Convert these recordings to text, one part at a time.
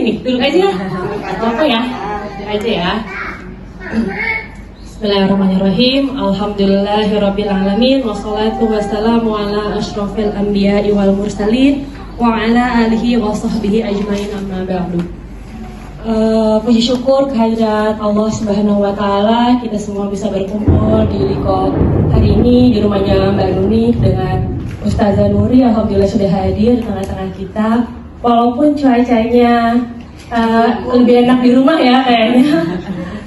nih? Duduk aja ya. Apa ya? Duduk aja ya. Bismillahirrahmanirrahim. Alhamdulillahirabbil alamin wassalatu wassalamu ala asyrofil anbiya'i wal mursalin wa ala alihi wa sahbihi ajmain amma ba'du. Puji syukur kehadirat Allah Subhanahu wa taala, kita semua bisa berkumpul di Liko hari ini di rumahnya Mbak Nuni dengan Ustazah Nuri. Alhamdulillah sudah hadir di tengah-tengah kita. Walaupun cuacanya lebih enak di rumah ya kayaknya.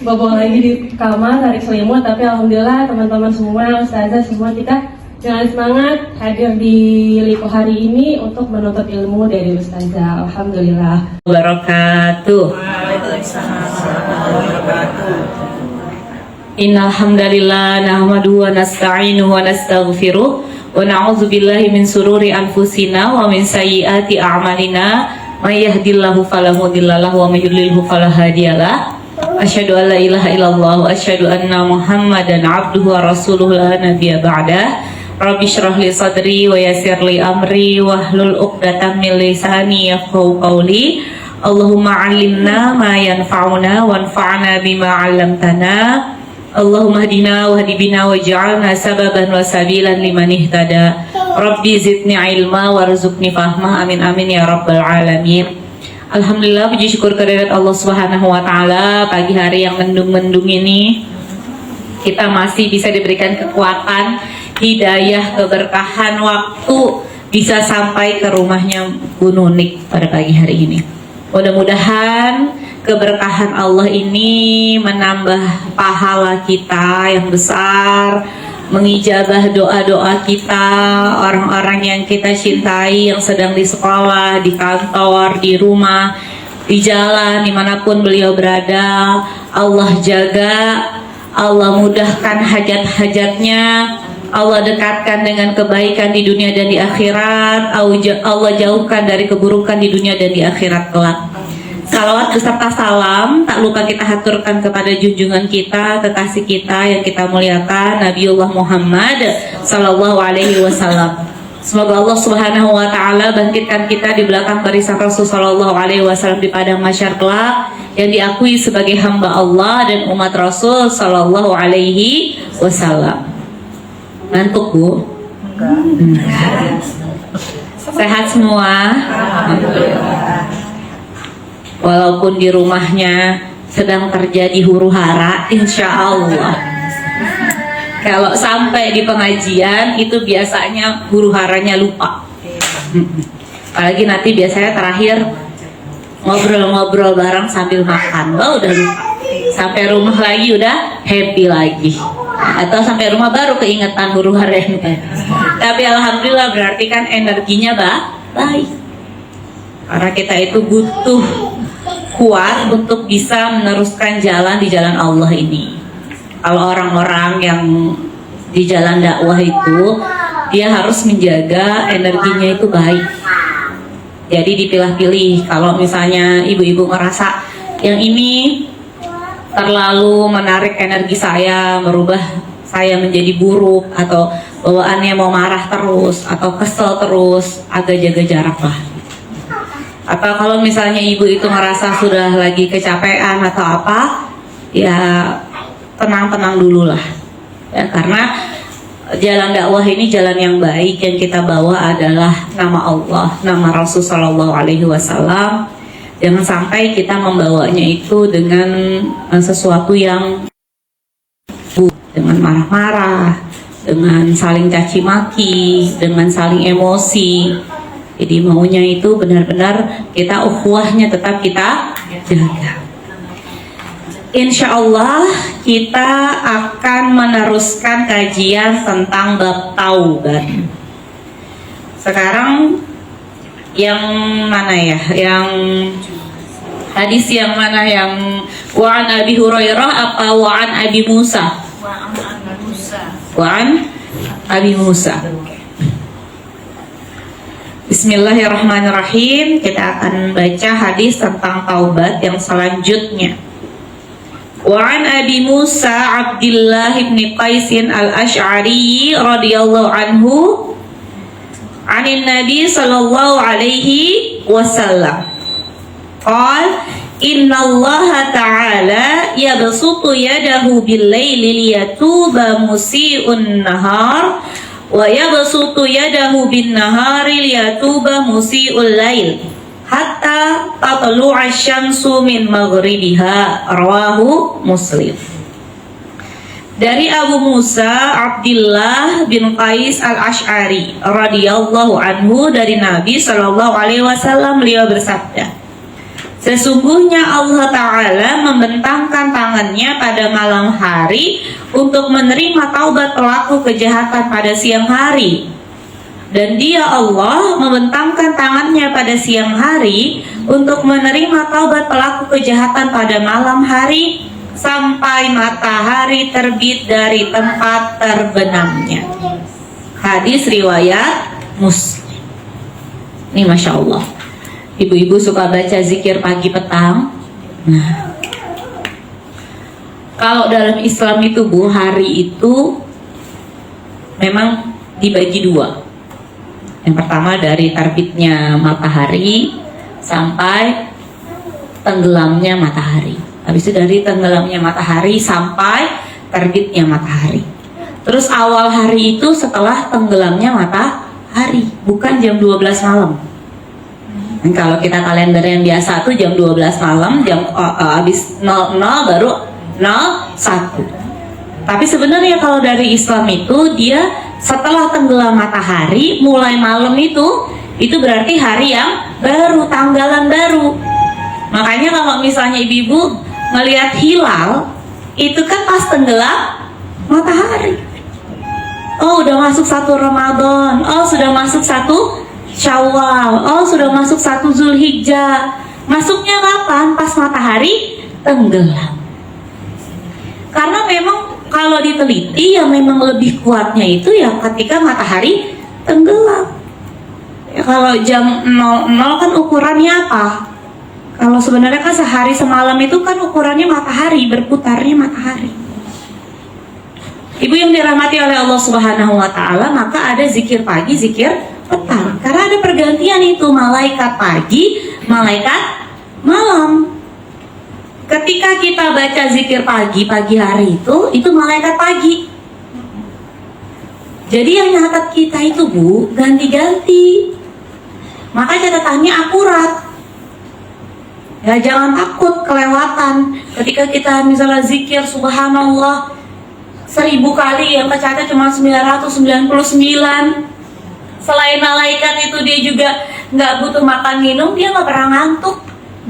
Bobong lagi di kamar, tarik selimut, tapi alhamdulillah teman-teman semua, ustazah semua kita dengan semangat hadir di Liko hari ini untuk menuntut ilmu dari ustazah. Alhamdulillah. Wabarakatuh. Innal hamdalillah nahmaduhu wa nasta'inuhu wa nastaghfiruh wa na'udzu billahi min sururi anfusina wa min sayyiati a'malina may yahdihillahu fala mudhillalahu wa may yudlilhu fala hadiyalah. Asyhadu an la ilaha illallah wa asyhadu anna Muhammadan abduhu wa rasuluhu la nabiyya ba'dah. Rabbi shrah li sadri wa yassir li amri wahlul 'uqdatam min lisani yafqahu qawli. Allahumma 'allimna ma yanfa'una wanfa'na bima 'allamtana. Allahumma hdina wa hdi bina waj'alna sababan wa sabilan liman ihtada. Rabbi zidni ilma warzuqni fahma. Amin amin ya rabbal alamin. Alhamdulillah, puji syukur kehadirat Allah Subhanahu wa taala. Pagi hari yang mendung-mendung ini kita masih bisa diberikan kekuatan, hidayah, keberkahan, waktu bisa sampai ke rumahnya Bu Nunik pada pagi hari ini. Mudah-mudahan keberkahan Allah ini menambah pahala kita yang besar, mengijabah doa-doa kita, orang-orang yang kita cintai yang sedang di sekolah, di kantor, di rumah, di jalan, dimanapun beliau berada. Allah jaga, Allah mudahkan hajat-hajatnya, Allah dekatkan dengan kebaikan di dunia dan di akhirat, Allah jauhkan dari keburukan di dunia dan di akhirat kelak. Salawat beserta salam tak lupa kita haturkan kepada junjungan kita, kekasih kita yang kita muliakan, Nabiullah Muhammad sallallahu alaihi wasallam. Semoga Allah Subhanahu wa taala bangkitkan kita di belakang barisan Rasul sallallahu alaihi wasallam di padang mahsyar kelak, yang diakui sebagai hamba Allah dan umat Rasul sallallahu alaihi wasallam. Ngantuk, Bu? Sehat semua? Alhamdulillah. Walaupun di rumahnya sedang terjadi huru-hara, insya Allah kalau sampai di pengajian itu biasanya huru-haranya lupa. Apalagi nanti biasanya terakhir ngobrol-ngobrol bareng sambil makan, udah lupa. Sampai rumah lagi udah happy lagi, atau sampai rumah baru keingetan huru-hara. Tapi alhamdulillah berarti kan energinya baik, karena kita itu butuh kuat untuk bisa meneruskan jalan di jalan Allah ini. Kalau orang-orang yang di jalan dakwah itu, dia harus menjaga energinya itu baik. Jadi dipilah-pilih. Kalau misalnya ibu-ibu merasa yang ini terlalu menarik energi saya, merubah saya menjadi buruk, atau bawaannya mau marah terus atau kesel terus, agak jaga jarak lah. Atau kalau misalnya ibu itu merasa sudah lagi kecapean atau apa, ya tenang-tenang dulu lah ya, karena jalan dakwah ini jalan yang baik. Yang kita bawa adalah nama Allah, nama Rasul sallallahu alaihi wasallam. Jangan sampai kita membawanya itu dengan sesuatu yang dengan marah-marah, dengan saling caci maki, dengan saling emosi. Jadi maunya itu benar-benar kita ukhuwahnya tetap kita jaga. Insya Allah kita akan meneruskan kajian tentang bab taubat. Sekarang yang mana ya? Yang hadis yang mana? Yang wa'an Abi Hurairah apa wa'an Abi Musa? Wa'an Abi Musa. Bismillahirrahmanirrahim. Kita akan baca hadis tentang taubat yang selanjutnya. Wa'an Abi Musa Abdullah ibn Qaisin al-Ash'ari radhiyallahu anhu anin Nabi sallallahu alaihi wasallam Qal innallaha ta'ala yabsutu yadahu bil-laili liyatuba musii'un nahar wa yabsutu yadahu bin-nahari liyatuba musii'ul lail hatta tatlu'a syamsu min maghribiha, rawahu Muslim. Dari Abu Musa Abdullah bin Qais al-Ash'ari radhiyallahu anhu dari Nabi Shallallahu alaihi wasallam, beliau bersabda, sesungguhnya Allah Ta'ala membentangkan tangannya pada malam hari untuk menerima taubat pelaku kejahatan pada siang hari. Dan dia Allah membentangkan tangannya pada siang hari untuk menerima taubat pelaku kejahatan pada malam hari sampai matahari terbit dari tempat terbenamnya. Hadis riwayat Muslim. Ini Masya Allah, ibu-ibu suka baca zikir pagi petang. Nah, kalau dalam Islam itu Bu, hari itu memang dibagi dua. Yang pertama dari terbitnya matahari sampai tenggelamnya matahari. Habis itu dari tenggelamnya matahari sampai terbitnya matahari. Terus awal hari itu setelah tenggelamnya matahari, bukan jam 12 malam. Dan kalau kita kalender yang biasa tuh jam 12 malam, jam habis 00 baru 01. Tapi sebenarnya kalau dari Islam itu dia setelah tenggelam matahari mulai malam itu berarti hari yang baru, tanggalan baru. Makanya kalau misalnya ibu-ibu melihat hilal itu kan pas tenggelam matahari. Oh, udah masuk 1 Ramadan. Oh, sudah masuk 1 Syawal. Oh, sudah masuk 1 Zulhijjah. Masuknya kapan? Pas matahari tenggelam. Karena memang kalau diteliti ya memang lebih kuatnya itu ya ketika matahari tenggelam. Ya, kalau jam 00 kan ukurannya apa? Kalau sebenarnya kan sehari semalam itu kan ukurannya matahari, berputarnya matahari. Ibu yang dirahmati oleh Allah Subhanahu wa Ta'ala, maka ada zikir pagi, zikir petang. Karena ada pergantian itu, malaikat pagi, malaikat malam. Ketika kita baca zikir pagi hari itu malaikat pagi. Jadi yang nyatat kita itu Bu, ganti-ganti. Maka catatannya akurat. Ya, jangan takut kelewatan. Ketika kita misalnya zikir subhanallah 1000 kali, yang tercatat cuma 999. Selain malaikat itu dia juga nggak butuh makan minum, dia nggak pernah ngantuk,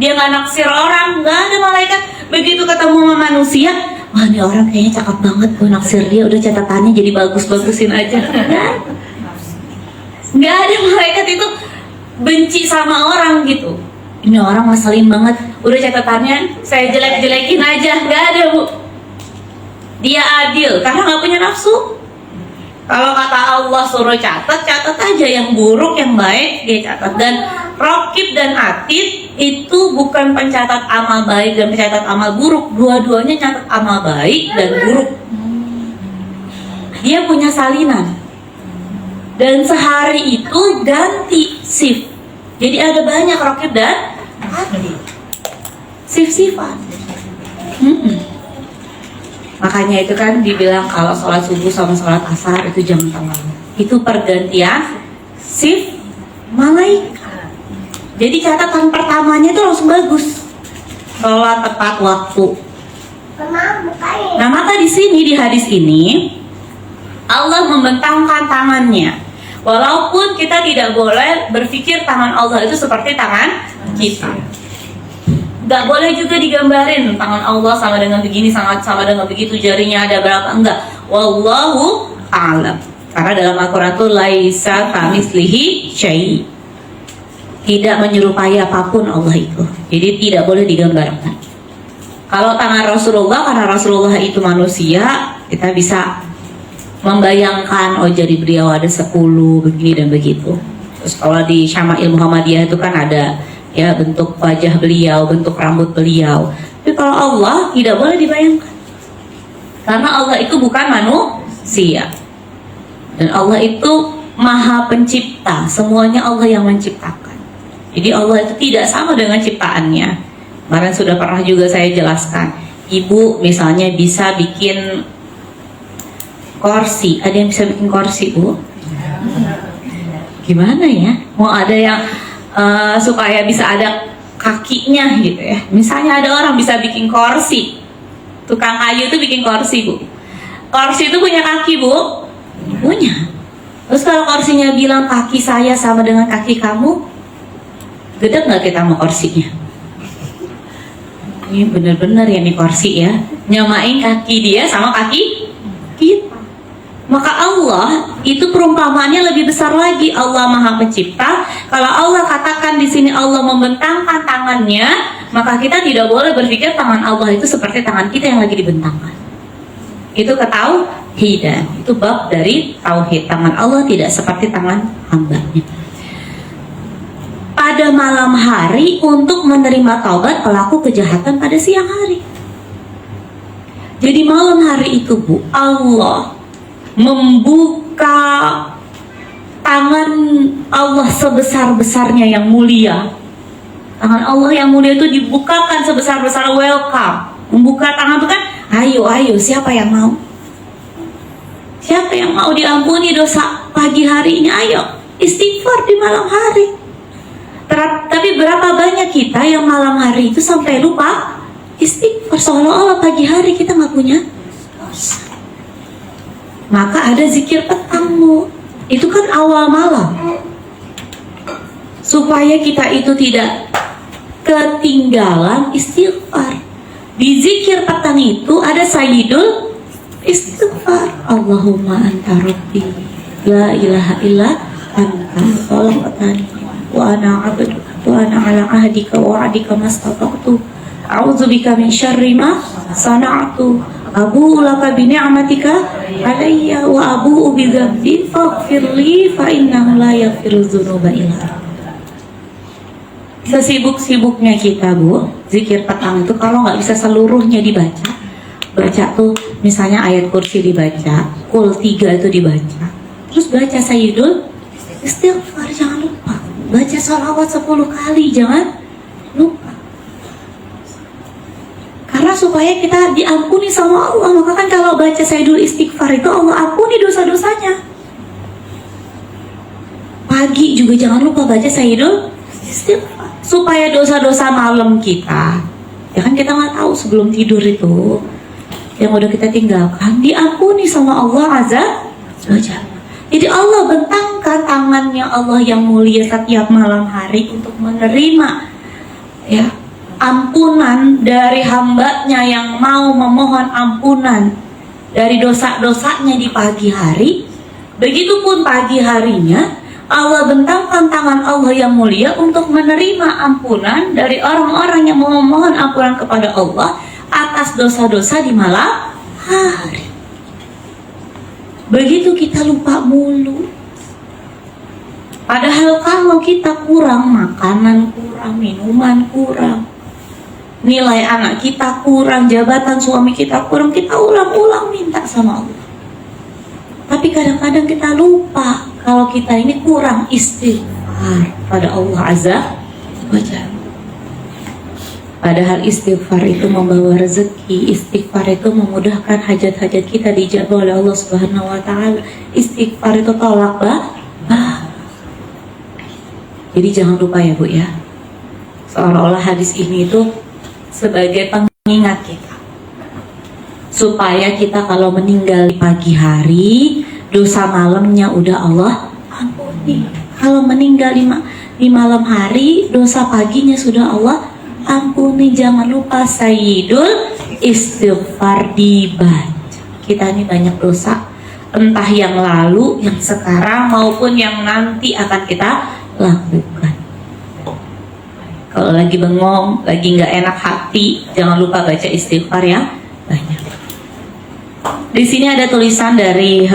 dia nggak naksir orang, nggak ada malaikat. Begitu ketemu sama manusia, wah ini orang kayaknya cakep banget, gue naksir dia, udah catatannya jadi bagus-bagusin aja. Nggak ada malaikat itu benci sama orang gitu. Ini orang ngeselin banget, udah catatannya saya jelek-jelekin aja. Nggak ada Bu. Dia adil karena nggak punya nafsu. Kalau kata Allah suruh catat aja, yang buruk yang baik dia catat. Dan Raqib dan Atid itu bukan pencatat amal baik dan pencatat amal buruk, dua-duanya catat amal baik dan buruk. Dia punya salinan. Dan sehari itu ganti shift. Jadi ada banyak Raqib dan Atid, shift-shiftan. Makanya itu kan dibilang kalau sholat subuh sama sholat asar itu jam tengah. Itu pergantian shift malaikat. Jadi catatan pertamanya itu langsung bagus. Sholat tepat waktu. Nah, maka di sini di hadis ini Allah membentangkan tangannya. Walaupun kita tidak boleh berpikir tangan Allah itu seperti tangan kita. Gak boleh juga digambarin tangan Allah sama dengan begini, sama dengan begitu, jarinya ada berapa, enggak. Wallahu a'lam. Karena dalam Al-Quran itu laisa kamitslihi syai'. Tidak menyerupai apapun Allah itu. Jadi tidak boleh digambarkan. Kalau tangan Rasulullah, karena Rasulullah itu manusia, kita bisa membayangkan, oh jari beliau ada 10 begini dan begitu. Terus kalau di Syama'il Muhammadiyah itu kan ada ya bentuk wajah beliau, bentuk rambut beliau. Tapi kalau Allah tidak boleh dibayangkan, karena Allah itu bukan manusia. Dan Allah itu maha pencipta, semuanya Allah yang menciptakan. Jadi Allah itu tidak sama dengan ciptaannya. Kemarin sudah pernah juga saya jelaskan. Ibu misalnya bisa bikin kursi. Ada yang bisa bikin kursi, Bu? Gimana ya? Mau ada yang supaya bisa ada kakinya gitu ya. Misalnya ada orang bisa bikin kursi. Tukang kayu itu bikin kursi, Bu. Kursi itu punya kaki, Bu? Punya. Terus kalau kursinya bilang kaki saya sama dengan kaki kamu, gede nggak kita sama kursinya? Ini bener-bener ya nih kursi ya, nyamain kaki dia sama kaki kita. Maka Allah itu perumpamaannya lebih besar lagi. Allah Maha Pencipta. Kalau Allah katakan di sini Allah membentangkan tangannya, maka kita tidak boleh berpikir tangan Allah itu seperti tangan kita yang lagi dibentangkan. Itu ketauhidan. Itu bab dari tauhid. Tangan Allah tidak seperti tangan hambanya. Pada malam hari untuk menerima taubat pelaku kejahatan pada siang hari. Jadi malam hari itu, Bu, Allah membuka tangan Allah sebesar-besarnya yang mulia. Tangan Allah yang mulia itu dibukakan sebesar-besar welcome. Membuka tangan itu kan, ayo siapa yang mau? Siapa yang mau diampuni dosa pagi harinya? Ayo istighfar di malam hari. Tapi berapa banyak kita yang malam hari itu sampai lupa istighfar, seolah-olah pagi hari kita nggak punya dosa. Maka ada zikir petangmu, itu kan awal malam, supaya kita itu tidak ketinggalan istighfar. Di zikir petang itu ada sayyidul istighfar. Allahumma anta rabbi la ilaha illa anta khalaqtani wa ana 'abduka wa ana 'ala ahdika wa wa'dika mastata'tu a'udzubika min syarri ma sana'tu abu'u laka bi ni'matika alayya wa abu'u bi dzambi faghfirli fa innahu la yaghfiru dzunuba illa anta. Sesibuk-sibuknya kita, Bu, zikir petang itu kalau nggak bisa seluruhnya dibaca, baca tuh misalnya ayat kursi dibaca, kul 3 itu dibaca, terus baca sayyidul istighfar, jangan lupa baca sholawat 10 kali, jangan lupa. Karena supaya kita diampuni sama Allah. Maka kan kalau baca sayyidul istighfar itu Allah ampuni dosa-dosanya. Pagi juga jangan lupa baca sayyidul istighfar, supaya dosa-dosa malam kita, ya kan kita nggak tahu sebelum tidur itu yang udah kita tinggalkan diampuni sama Allah Azza wa Jalla. Jadi Allah bentangkan tangannya Allah yang mulia setiap malam hari untuk menerima ya ampunan dari hambanya yang mau memohon ampunan dari dosa-dosanya di pagi hari. Begitupun pagi harinya Allah bentangkan tangan Allah yang mulia untuk menerima ampunan dari orang-orang yang memohon ampunan kepada Allah atas dosa-dosa di malam hari. Begitu kita lupa mulu. Padahal kalau kita kurang makanan, kurang minuman, kurang nilai anak kita kurang, jabatan suami kita kurang, kita ulang-ulang minta sama Allah. Tapi kadang-kadang kita lupa kalau kita ini kurang istighfar pada Allah Azza wa Jalla. Padahal istighfar itu membawa rezeki, istighfar itu memudahkan hajat-hajat kita dijawab oleh Allah Subhanahu wa taala. Istighfar itu tolak Jadi jangan lupa ya, Bu ya. Seolah-olah hadis ini itu sebagai pengingat kita, supaya kita kalau meninggal di pagi hari, dosa malamnya udah Allah ampuni. Kalau meninggal di malam hari, dosa paginya sudah Allah ampuni. Jangan lupa sayyidul istighfar dibaca. Kita ini banyak dosa, entah yang lalu, yang sekarang, maupun yang nanti akan kita lakukan. Kalau lagi bengong, lagi nggak enak hati, jangan lupa baca istighfar ya banyak. Di sini ada tulisan dari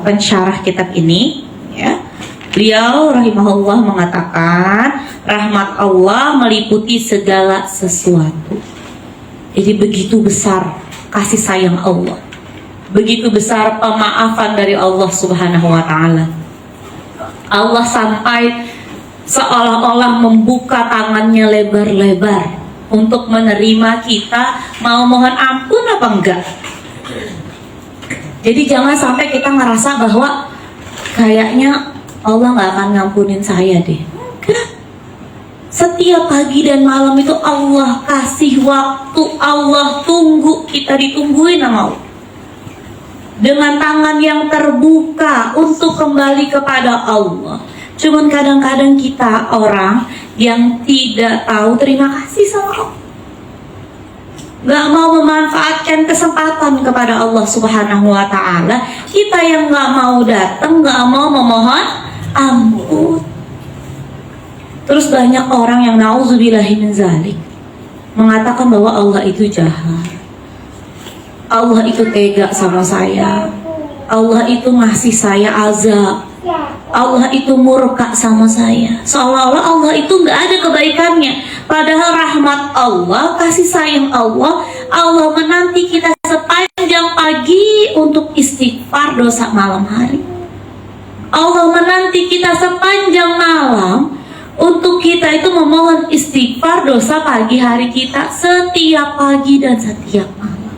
pensyarah kitab ini, ya. Beliau rahimahullah mengatakan rahmat Allah meliputi segala sesuatu. Jadi begitu besar kasih sayang Allah, begitu besar pemaafan dari Allah Subhanahu wa taala. Allah sampai seolah-olah membuka tangannya lebar-lebar untuk menerima kita, mau mohon ampun apa enggak. Jadi jangan sampai kita ngerasa bahwa kayaknya Allah nggak akan ngampunin saya deh. Setiap pagi dan malam itu Allah kasih waktu, Allah tunggu, kita ditungguin sama Allah dengan tangan yang terbuka untuk kembali kepada Allah. Cuman kadang-kadang kita orang yang tidak tahu terima kasih sama Allah, gak mau memanfaatkan kesempatan kepada Allah Subhanahu wa Ta'ala. Kita yang gak mau datang, gak mau memohon ampun. Terus banyak orang yang na'udzubillahi min zalik mengatakan bahwa Allah itu jahat, Allah itu tega sama saya, Allah itu ngasih saya azab, Allah itu murka sama saya. Seolah-olah Allah itu gak ada kebaikannya. Padahal rahmat Allah, kasih sayang Allah, Allah menanti kita sepanjang pagi untuk istighfar dosa malam hari. Allah menanti kita sepanjang malam untuk kita itu memohon istighfar dosa pagi hari kita, setiap pagi dan setiap malam.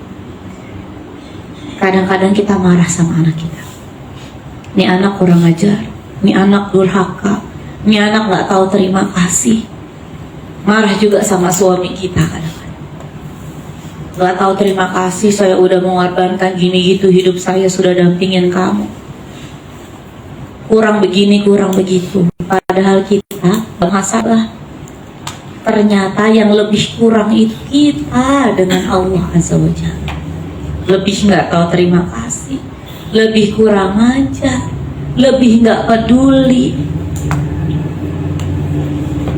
Kadang-kadang kita marah sama anak kita, ini anak kurang ajar, ini anak durhaka, ini anak gak tahu terima kasih. Marah juga sama suami kita kadang-kadang, gak tahu terima kasih, saya udah mengorbankan gini gitu, hidup saya sudah dampingin kamu, kurang begini, kurang begitu. Padahal kita bermasalah, ternyata yang lebih kurang itu kita dengan Allah Azza wa Jalla. Lebih nggak tahu terima kasih, lebih kurang ajar, lebih nggak peduli.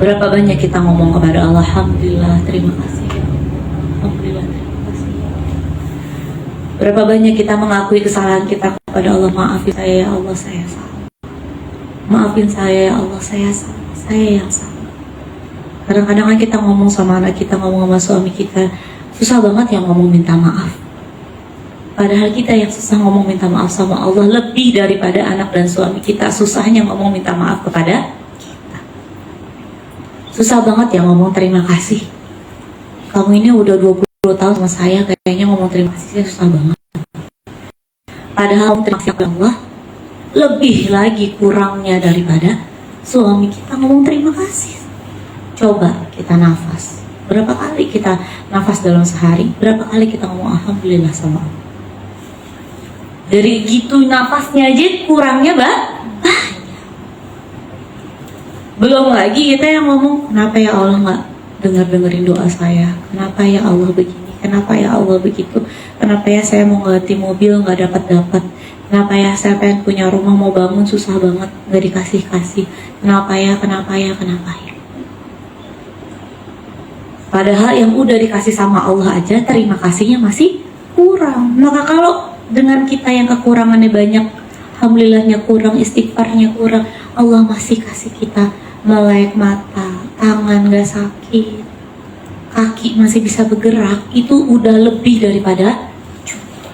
Berapa banyak kita ngomong kepada Allah, alhamdulillah, terima kasih ya Allah, alhamdulillah, terima kasih ya Allah. Berapa banyak kita mengakui kesalahan kita kepada Allah, maafin saya ya Allah, saya salah. Maafin saya ya Allah, saya salah, saya yang salah. Kadang-kadang kan kita ngomong sama anak kita, ngomong sama suami kita, susah banget yang ngomong minta maaf. Padahal kita yang susah ngomong minta maaf sama Allah lebih daripada anak dan suami kita susahnya ngomong minta maaf kepada kita. Susah banget yang ngomong terima kasih. Kamu ini udah 20 tahun sama saya, kayaknya ngomong terima kasih susah banget. Padahal terima kasih kepada Allah lebih lagi kurangnya daripada suami kita ngomong terima kasih. Coba kita nafas, berapa kali kita nafas dalam sehari, berapa kali kita ngomong alhamdulillah sama Allah. Dari gitu nafasnya aja kurangnya banyak. Belum lagi kita yang ngomong, kenapa ya Allah nggak dengerin doa saya, kenapa ya Allah begini, kenapa ya Allah begitu, kenapa ya saya mau ganti mobil nggak dapat, kenapa ya saya pengen punya rumah mau bangun susah banget nggak dikasih, kenapa ya. Padahal yang udah dikasih sama Allah aja terima kasihnya masih kurang. Maka kalau dengan kita yang kekurangannya banyak, alhamdulillahnya kurang, istighfarnya kurang, Allah masih kasih kita melek mata, tangan gak sakit, kaki masih bisa bergerak, itu udah lebih daripada cukup.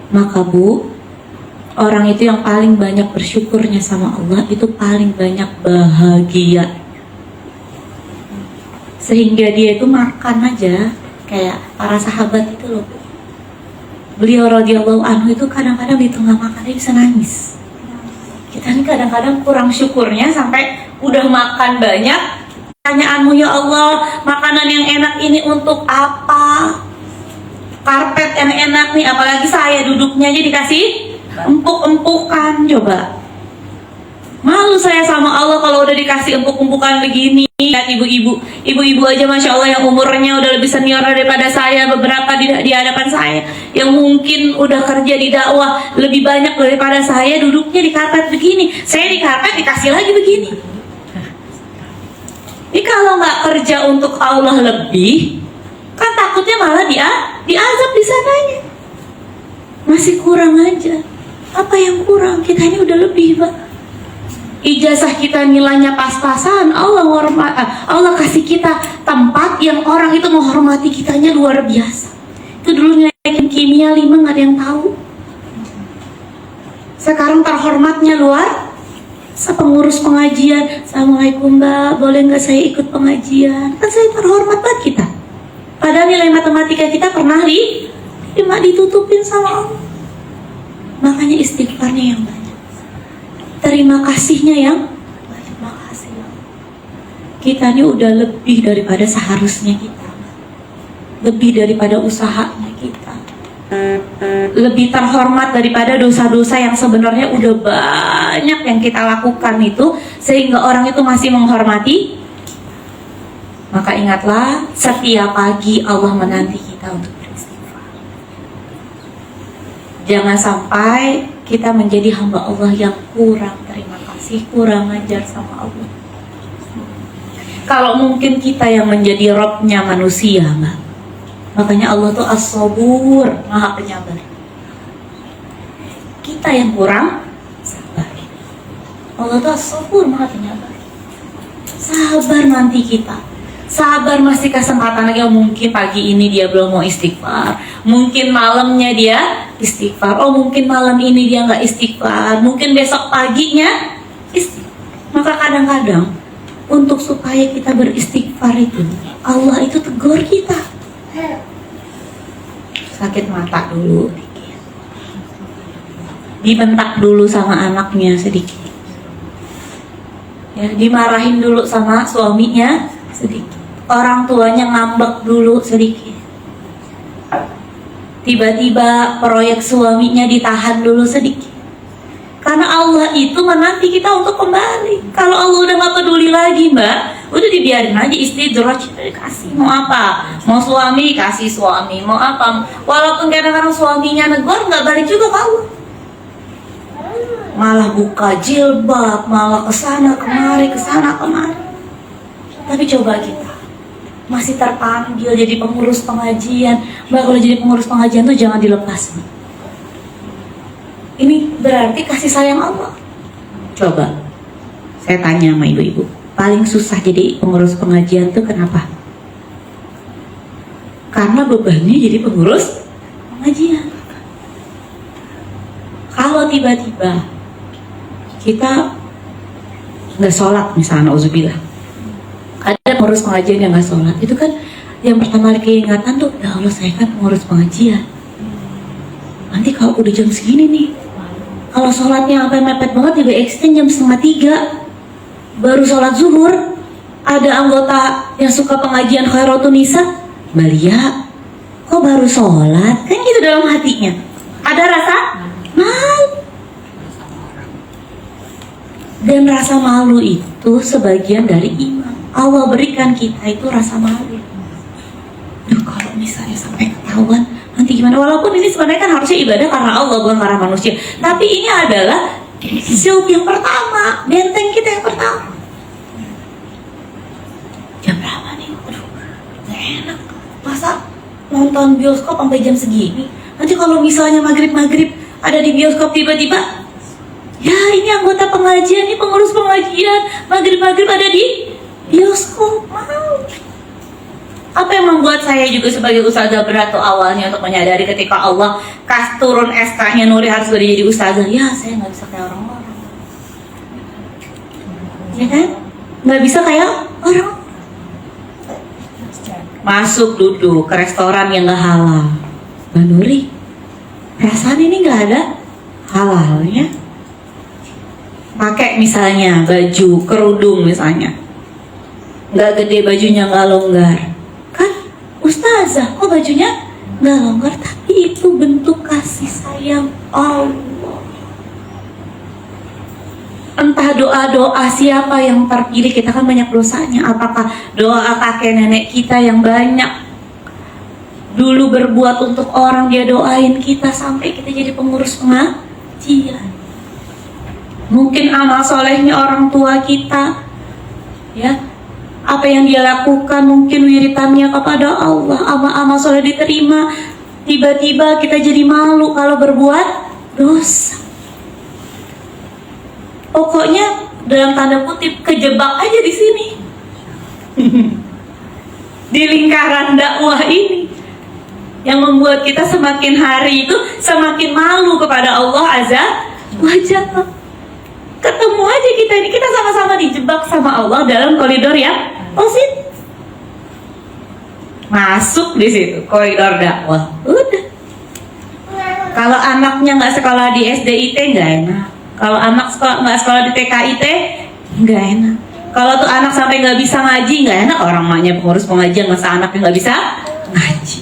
Maka Bu, orang itu yang paling banyak bersyukurnya sama Allah itu paling banyak bahagia. Sehingga dia itu makan aja kayak para sahabat itu loh. Beliau radhiyallahu anhu itu kadang-kadang di tengah makan dia bisa nangis. Kita ini kadang-kadang kurang syukurnya sampai udah makan banyak, pertanyaanmu ya Allah, makanan yang enak ini untuk apa? Karpet yang enak nih, apalagi saya duduknya aja dikasih empuk-empukan, coba. Malu saya sama Allah kalau udah dikasih empuk-empukan begini. Lihat ibu-ibu aja Masya Allah yang umurnya udah lebih senior daripada saya, beberapa di hadapan saya, yang mungkin udah kerja di dakwah lebih banyak daripada saya, duduknya di karpet begini. Saya di karpet dikasih lagi begini. Ini kalau nggak kerja untuk Allah lebih, kan takutnya malah diazab di sananya. Masih kurang aja. Apa yang kurang? Kita ini udah lebih, Pak. Ijazah kita nilainya pas-pasan, Allah kasih kita tempat yang orang itu menghormati kitanya luar biasa. Itu dulu nilai kimia 5 nggak ada yang tahu. Sekarang terhormatnya luar Pengurus pengajian, Assalamualaikum Mbak, boleh nggak saya ikut pengajian? Kan saya terhormat banget kita. Padahal nilai matematika kita pernah ditutupin sama Allah. Makanya istighfarnya yang banyak, terima kasihnya yang banyak. Makasih ya Allah. Kita ini udah lebih daripada seharusnya kita, lebih daripada usahanya kita, lebih terhormat daripada dosa-dosa yang sebenarnya udah banyak yang kita lakukan itu, sehingga orang itu masih menghormati. Maka ingatlah, setiap pagi Allah menanti kita untuk beristighfar. Jangan sampai kita menjadi hamba Allah yang kurang terima kasih, kurang ajar sama Allah. Kalau mungkin kita yang menjadi Robnya manusia, Mbak. Makanya Allah tuh As-Sabur, Maha Penyabar. Kita yang kurang sabar. Allah tuh As-Sabur, Maha Penyabar. Sabar nanti kita. Sabar, masih kesempatan lagi. Oh, mungkin pagi ini dia belum mau istighfar, mungkin malamnya dia istighfar, oh mungkin malam ini dia nggak istighfar, mungkin besok paginya istighfar. Maka kadang-kadang untuk supaya kita beristighfar itu, Allah itu tegur kita. Sakit mata dulu dikit, dibentak dulu sama anaknya sedikit, ya, dimarahin dulu sama suaminya sedikit, orang tuanya ngambek dulu sedikit, tiba-tiba proyek suaminya ditahan dulu sedikit. Karena Allah itu menanti kita untuk kembali. Kalau Allah udah gak peduli lagi, Mbak, udah dibiarin aja, istidraj, kasih mau apa, mau suami kasih suami, mau apa, walaupun kadang-kadang suaminya negor, nggak balik juga ke Allah, malah buka jilbab, malah kesana kemari, kesana kemari. Tapi coba kita masih terpanggil jadi pengurus pengajian, Mbak, kalau jadi pengurus pengajian tuh jangan dilepas, Mbak. Ini berarti kasih sayang Allah. Coba saya tanya sama ibu-ibu, paling susah jadi pengurus pengajian tuh kenapa? Karena bebannya jadi pengurus pengajian. Kalau tiba-tiba kita nggak sholat misalnya, auzubillah, ada pengurus pengajian yang nggak sholat, itu kan yang pertama keingatan tuh, ya Allah saya kan pengurus pengajian, nanti kalau udah jam segini nih, kalau sholatnya sampai mepet banget, juga extend jam 2:30 baru sholat zuhur. Ada anggota yang suka pengajian Khairatun Nisa, Mbak Lia, kok baru sholat? Kan gitu dalam hatinya, ada rasa malu. Dan rasa malu itu sebagian dari iman. Allah berikan kita itu rasa malu. Duh, kalau misalnya sampai ketahuan nanti gimana? Walaupun ini sebenarnya kan harusnya ibadah karena Allah, bukan karena manusia. Tapi ini adalah shield yang pertama, benteng kita yang pertama. Jam berapa nih? Aduh, gak enak. Masa nonton bioskop sampai jam segini? Nanti kalau misalnya maghrib ada di bioskop tiba-tiba, ya ini anggota pengajian, ini pengurus pengajian, maghrib ada di bioskop. Mau. Apa yang membuat saya juga sebagai ustazah berat tuh awalnya untuk menyadari ketika Allah turun SK-nya Nuri harus jadi ustazah. Ya saya nggak bisa kayak orang-orang, ya kan? Nggak bisa kayak orang. Masuk duduk ke restoran yang nggak halal, Mbak Nuri, perasaan ini nggak ada halalnya. Pakai misalnya baju kerudung misalnya, nggak gede bajunya, nggak longgar. Ustazah, kok bajunya nggak longgar? Tapi itu bentuk kasih sayang Allah. Entah doa-doa siapa yang terpilih, kita kan banyak dosanya. Apakah doa kakek nenek kita yang banyak dulu berbuat untuk orang, dia doain kita sampai kita jadi pengurus pengajian. Mungkin amal solehnya orang tua kita, ya, apa yang dia lakukan, mungkin wiritannya kepada Allah, amal soleh diterima. Tiba-tiba kita jadi malu kalau berbuat dosa. Pokoknya dalam tanda kutip kejebak aja di sini. Di lingkaran dakwah ini yang membuat kita semakin hari itu semakin malu kepada Allah Azza wa Jalla. Ketemu aja kita ini, kita sama-sama dijebak sama Allah dalam koridor yang positif. Masuk di situ koridor dakwah. Udah. Kalau anaknya nggak sekolah di SDIT nggak enak. Kalau anak nggak sekolah di TKIT nggak enak. Kalau tuh anak sampai nggak bisa ngaji nggak enak. Orang maknya pengurus pengajian masa anaknya nggak bisa ngaji.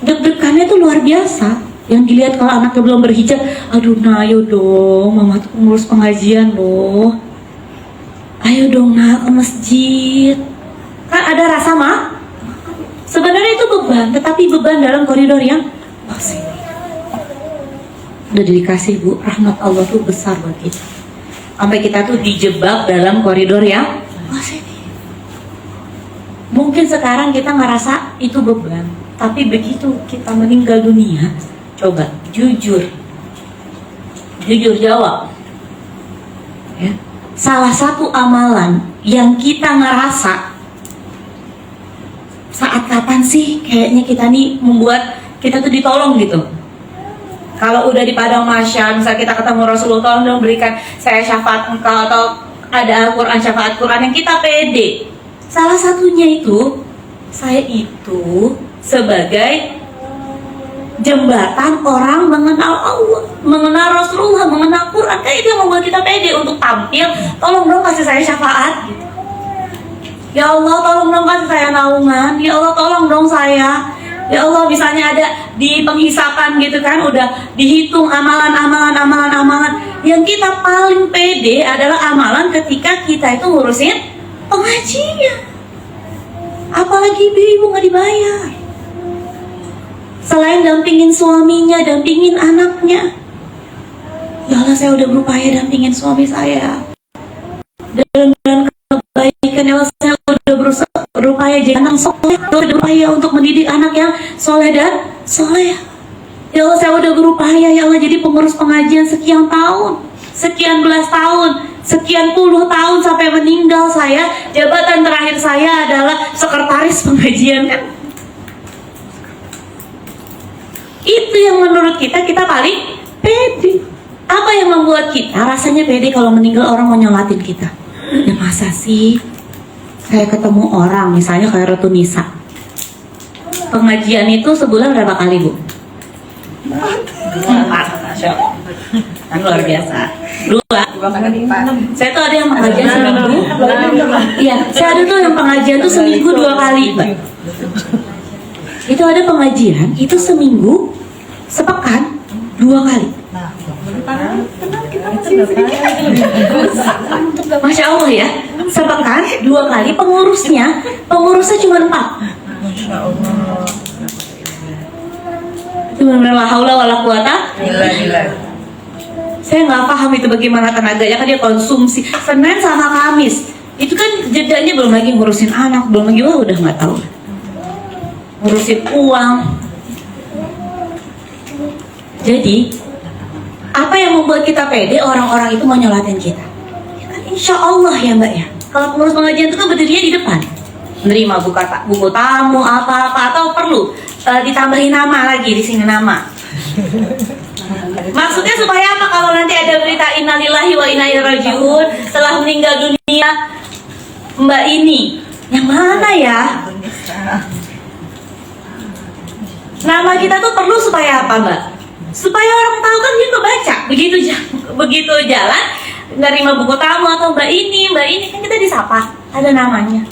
Deg-degannya tuh luar biasa. Yang dilihat kalau anaknya belum berhijab, aduh nah ayo dong, mama tuh pengurus pengajian loh. Ayo dong nak ke masjid. Kan ada rasa mah. Sebenarnya itu beban, tetapi beban dalam koridor yang positif. Udah dikasih Bu, rahmat Allah tuh besar buat kita. Sampai kita tuh dijebak dalam koridor yang positif. Mungkin sekarang kita ngerasa itu beban, tapi begitu kita meninggal dunia, coba jujur jawab. Ya. Salah satu amalan yang kita ngerasa saat kapan sih kayaknya kita nih membuat kita tuh ditolong gitu. Kalau udah di padang mahsyar, misalnya kita ketemu Rasulullah, tolong dong berikan saya syafaat engkau, atau ada Al-Quran, syafaat Quran yang kita pede. Salah satunya itu, saya itu sebagai jembatan orang mengenal Allah, mengenal Rasulullah, mengenal Quran. Kayak itu yang membuat kita pede untuk tampil. Tolong dong kasih saya syafaat gitu. Ya Allah tolong dong kasih saya naungan. Ya Allah tolong dong saya. Ya Allah misalnya ada di penghisapan gitu kan, udah dihitung amalan. Yang kita paling pede adalah amalan ketika kita itu ngurusin pengajian. Apalagi ibu nggak dibayar. Selain dampingin suaminya, dampingin anaknya. Ya Allah saya udah berupaya dampingin suami saya. Dan kebaikan, ya Allah saya udah berupaya jadi anak soleh, udah berupaya untuk mendidik anak yang soleh dan soleh. Ya Allah saya udah berupaya ya Allah jadi pengurus pengajian sekian tahun, sekian belas tahun, sekian puluh tahun sampai meninggal saya. Jabatan terakhir saya adalah sekretaris pengajian kan. Itu yang menurut kita paling pede. Apa yang membuat kita rasanya pede kalau meninggal orang mau nyolatin kita? Ya masa sih saya ketemu orang misalnya kayak Ratu Nisa, pengajian itu sebulan berapa kali Bu? 4. Kan luar biasa. 2. Saya tuh ada yang pengajian seminggu. Iya, saya ada tuh yang pengajian tuh seminggu 2 kali Mbak. Itu ada pengajian itu seminggu, sepekan 2 kali. Masya Allah ya, sepekan 2 kali, pengurusnya cuma 4. Itu benar-benar la haula wala quwata. Saya nggak paham itu bagaimana tenaganya, kan dia konsumsi Senin sama Kamis. Itu kan jedanya belum lagi ngurusin anak, belum lagi udah nggak tahu ngurusin uang. Jadi apa yang membuat kita pede orang-orang itu mau nyolatin kita? Ya kan insya Allah ya Mbak ya. Kalau pengurus pengajian itu kan berdirinya di depan, menerima buku tamu apa-apa, atau perlu ditambahin nama lagi di sini nama. Maksudnya supaya apa? Kalau nanti ada berita innalillahi wa inna ilaihi rajiun setelah meninggal dunia Mbak ini, yang mana ya? Nama kita tuh perlu supaya apa Mbak? Supaya orang tahu kan dia kebaca. Begitu jalan nerima buku tamu atau mbak ini kan kita disapa, ada namanya.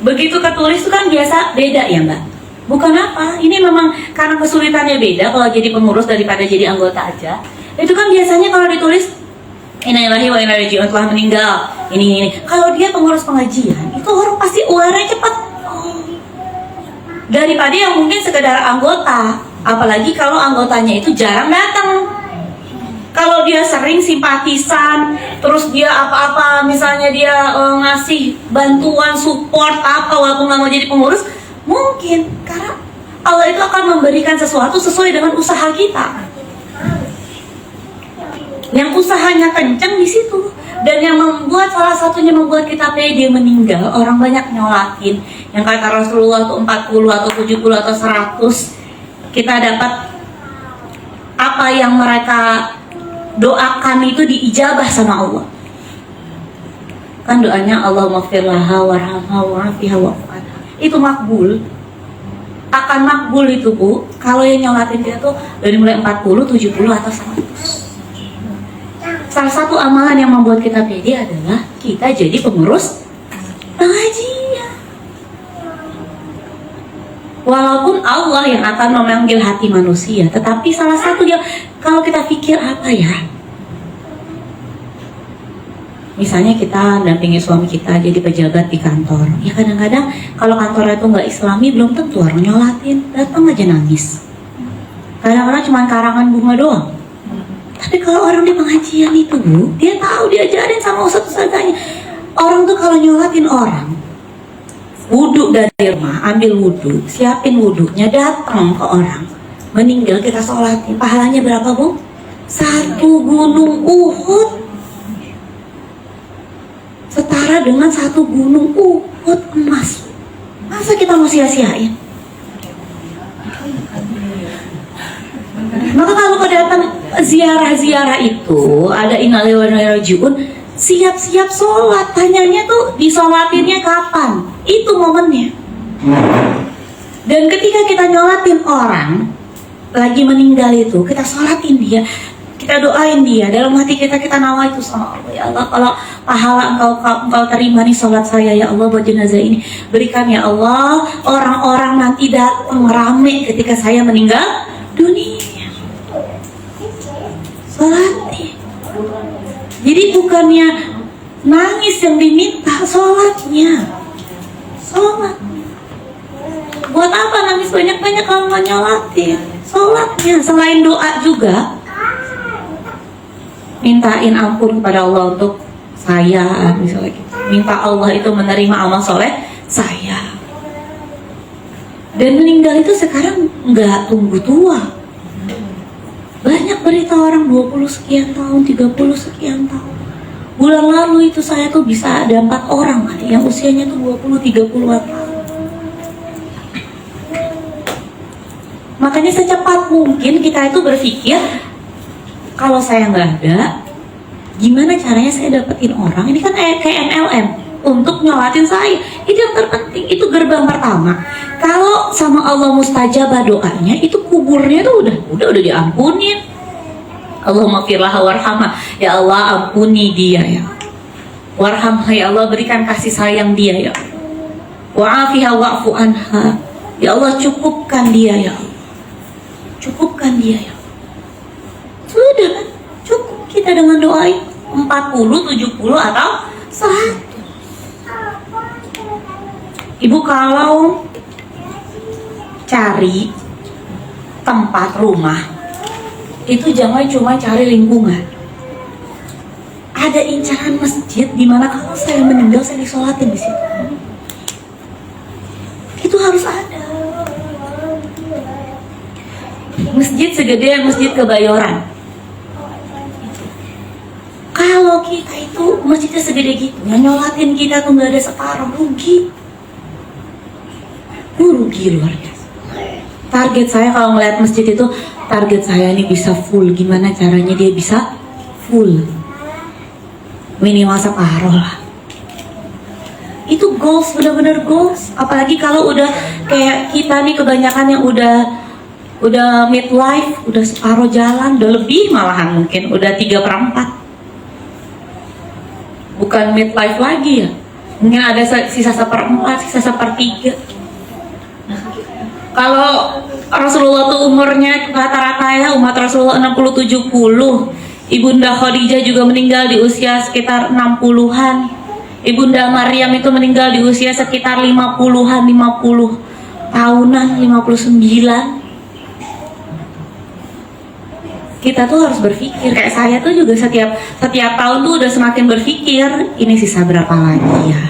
Begitu ketulis itu kan biasa beda ya Mbak. Bukan apa, ini memang karena kesulitannya beda kalau jadi pengurus daripada jadi anggota aja. Itu kan biasanya kalau ditulis innalillahi wa inna ilaihi raji'un telah meninggal ini. Kalau dia pengurus pengajian itu orang pasti aware-nya cepat. Daripada yang mungkin sekedar anggota, apalagi kalau anggotanya itu jarang datang. Kalau dia sering simpatisan, terus dia apa-apa, misalnya dia ngasih bantuan, support apa, walaupun nggak mau jadi pengurus, mungkin karena Allah itu akan memberikan sesuatu sesuai dengan usaha kita. Yang usahanya kenceng di situ. Dan yang membuat salah satunya membuat kita pede meninggal, orang banyak nyolatin. Yang kata Rasulullah itu 40 atau 70 atau 100, kita dapat apa yang mereka doa kami itu diijabah sama Allah. Kan doanya Allahumma ighfir laha warhamha wa'afiha wa'fu anha. Itu makbul. Akan makbul itu Bu, kalau yang nyolatin kita tuh dari mulai 40, 70 atau 100. Salah satu amalan yang membuat kita pede adalah kita jadi pengurus pengajian. Walaupun Allah yang akan memanggil hati manusia, tetapi salah satu yang kalau kita pikir apa ya, misalnya kita dampingi suami kita jadi pejabat di kantor, ya kadang-kadang kalau kantornya itu nggak Islami belum tentu orang nyolatin, datang aja nangis. Kadang-kadang cuma karangan bunga doang. Tapi kalau orang di pengajian itu Bu, dia tahu diajarin sama ustadz-ustadzanya. Orang tuh kalau nyolatin orang, wudhu dari rumah, ambil wudhu, siapin wudhunya, datang ke orang, meninggal kita sholatin. Pahalanya berapa Bu? 1 gunung Uhud. Setara dengan 1 gunung Uhud emas. Masa kita mau sia-siain? Maka kalau kau datang ziarah-ziarah itu, ada innalillahi wa inna ilaihi raji'un, siap-siap sholat. Tanyanya tuh disolatinnya kapan? Itu momennya. Dan ketika kita nyolatin orang lagi meninggal itu, kita sholatin dia, kita doain dia, dalam hati kita nawaitu sama Allah, ya Allah, kalau pahala engkau terima nih sholat saya ya Allah buat jenazah ini, berikan ya Allah orang-orang nanti datang rame ketika saya meninggal dunia. Sholatin. Jadi bukannya nangis yang diminta, sholatnya. Sholat. Buat apa nangis banyak-banyak kalau nggak nyolatin? Sholatnya. Selain doa juga, mintain ampun kepada Allah untuk saya, misalnya gitu. Minta Allah itu menerima amal soleh saya. Dan meninggal itu sekarang nggak tunggu tua. Banyak berita orang 20 sekian tahun, 30 sekian tahun. Bulan lalu itu saya tuh bisa ada 4 orang mati yang usianya tuh 20-30-an tahun. Makanya secepat mungkin kita itu berpikir, kalau saya nggak ada, gimana caranya saya dapetin orang? Ini kan kayak MLM untuk nyolatin saya. Itu yang terpenting, itu gerbang pertama. Kalau sama Allah mustajabah doanya, itu kuburnya tuh udah diampunin. Allahumma firlaha warhamha, ya Allah ampuni dia ya. Warhamha, ya Allah berikan kasih sayang dia ya. Wa'afiha wa'fu anha, ya Allah cukupkan dia ya. Cukupkan dia ya. Sudah kan, cukup kita dengan doa 40, 70 atau 100. Ibu kalau cari tempat rumah itu jangan cuma cari lingkungan. Ada incaran masjid di mana kalau saya meninggal saya disolatin di situ. Itu harus ada. Masjid segede masjid Kebayoran. Kalau kita itu masjidnya segede gitu, yang nyolatin kita tuh nggak ada separuh, rugi. Rugi luar biasa. Target saya kalau ngeliat masjid itu, target saya ini bisa full. Gimana caranya dia bisa full? Minimal separuh lah. Itu goals, bener-bener goals. Apalagi kalau udah kayak kita nih kebanyakan yang udah midlife, udah separuh jalan, udah lebih malahan mungkin, udah 3/4. Bukan midlife lagi ya. Mungkin ada sisa 1/4, sisa 1/3. Kalau Rasulullah tuh umurnya rata-rata ya umat Rasulullah 60-70. Ibunda Khadijah juga meninggal di usia sekitar 60-an. Ibunda Maryam itu meninggal di usia sekitar 50-an, 50 tahunan, 59. Kita tuh harus berpikir, kayak saya tuh juga setiap tahun tuh udah semakin berpikir, ini sisa berapa lagi ya.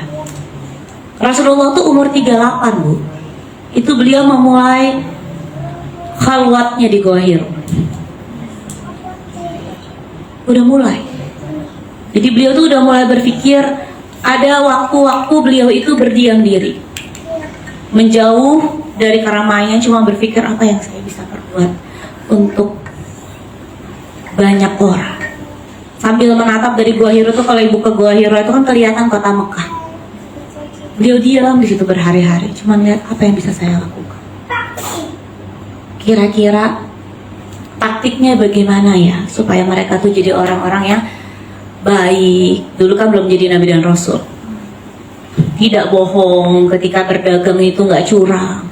Rasulullah tuh umur 38 Bu. Itu beliau memulai khalwatnya di Gua Hiro. Udah mulai. Jadi beliau tuh udah mulai berpikir, ada waktu-waktu beliau itu berdiam diri, menjauh dari keramaian, cuma berpikir apa yang saya bisa perbuat untuk banyak orang. Sambil menatap dari Gua Hiro tuh, kalau ibu ke Gua Hiro itu kan kelihatan kota Mekah. Beliau diam di situ berhari-hari, cuma lihat apa yang bisa saya lakukan. Kira-kira taktiknya bagaimana ya supaya mereka tuh jadi orang-orang yang baik. Dulu kan belum jadi Nabi dan Rasul. Tidak bohong ketika berdagang itu, nggak curang,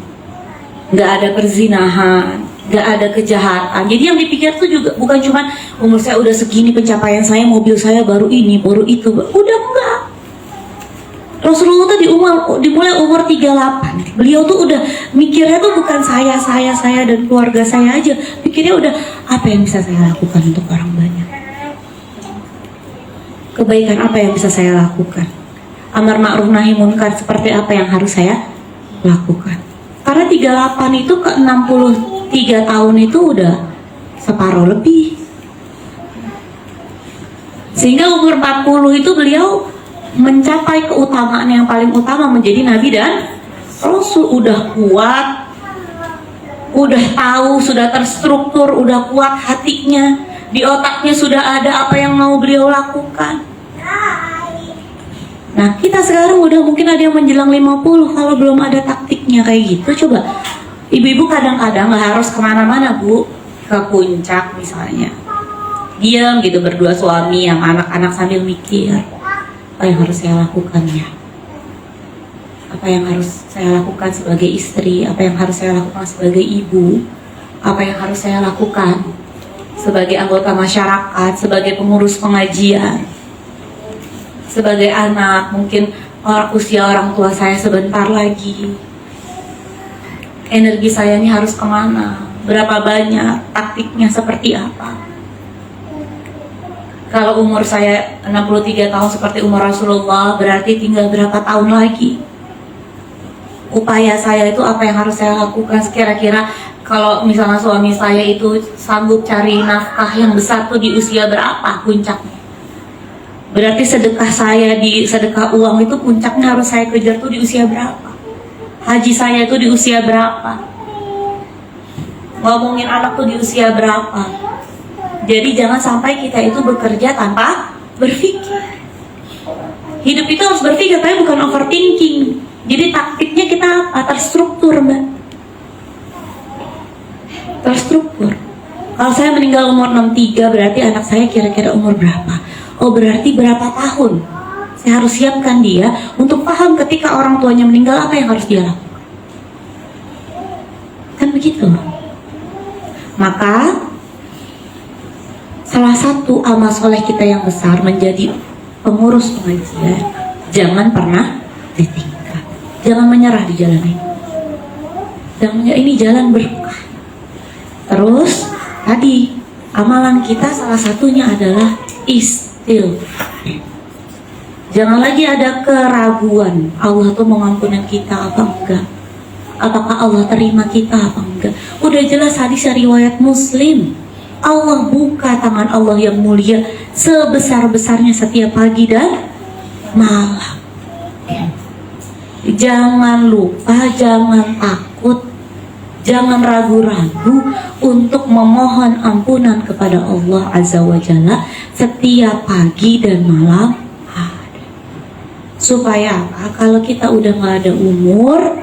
nggak ada perzinahan, nggak ada kejahatan. Jadi yang dipikir tuh juga bukan cuma umur saya udah segini, pencapaian saya, mobil saya baru ini, baru itu. Udah enggak. Rasulullah tuh dimulai umur 38. Beliau tuh udah mikirnya tuh bukan saya dan keluarga saya aja. Pikirnya udah apa yang bisa saya lakukan untuk orang banyak. Kebaikan apa yang bisa saya lakukan? Amar ma'ruf nahi munkar seperti apa yang harus saya lakukan? Karena 38 itu ke 63 tahun itu udah separuh lebih. Sehingga umur 40 itu beliau mencapai keutamaan yang paling utama, menjadi Nabi dan Rasul. Udah kuat, udah tahu, sudah terstruktur, udah kuat hatinya, di otaknya sudah ada apa yang mau beliau lakukan. Nah, kita sekarang udah mungkin ada yang menjelang 50, kalau belum ada taktiknya kayak gitu. Coba, ibu-ibu kadang-kadang gak harus kemana-mana, Bu. Ke puncak misalnya, diam gitu berdua suami sama anak-anak sambil mikir, apa yang harus saya lakukan ya? Apa yang harus saya lakukan sebagai istri? Apa yang harus saya lakukan sebagai ibu? Apa yang harus saya lakukan sebagai anggota masyarakat, sebagai pengurus pengajian, sebagai anak? Mungkin usia orang tua saya sebentar lagi. Energi saya ini harus kemana? Berapa banyak? Taktiknya seperti apa? Kalau umur saya 63 tahun seperti umur Rasulullah, berarti tinggal berapa tahun lagi? Upaya saya itu apa yang harus saya lakukan? Kira-kira kalau misalnya suami saya itu sanggup cari nafkah yang besar tuh di usia berapa puncaknya? Berarti sedekah uang itu puncaknya harus saya kejar tuh di usia berapa? Haji saya itu di usia berapa? Ngomongin anak tuh di usia berapa? Jadi jangan sampai kita itu bekerja tanpa berpikir. Hidup itu harus berpikir, tapi bukan overthinking. Jadi taktiknya kita apa? Terstruktur, Mbak. Terstruktur. Kalau saya meninggal umur 63, berarti anak saya kira-kira umur berapa? Oh, berarti berapa tahun saya harus siapkan dia untuk paham ketika orang tuanya meninggal apa yang harus dia lakukan. Kan begitu. Maka salah satu amal soleh kita yang besar menjadi pengurus pengajian, jangan pernah ditinggal, jangan menyerah di jalan ini. Jangan, ini jalan berkah. Terus tadi amalan kita salah satunya adalah jangan lagi ada keraguan, Allah tuh mau ngampunin kita apa enggak, apakah Allah terima kita apa enggak. Udah jelas hadis riwayat Muslim, Allah buka tangan Allah yang mulia sebesar-besarnya setiap pagi dan malam. Jangan lupa, jangan takut, jangan ragu-ragu untuk memohon ampunan kepada Allah Azza wa Jalla setiap pagi dan malam hari. Supaya apa? Kalau kita udah gak ada umur,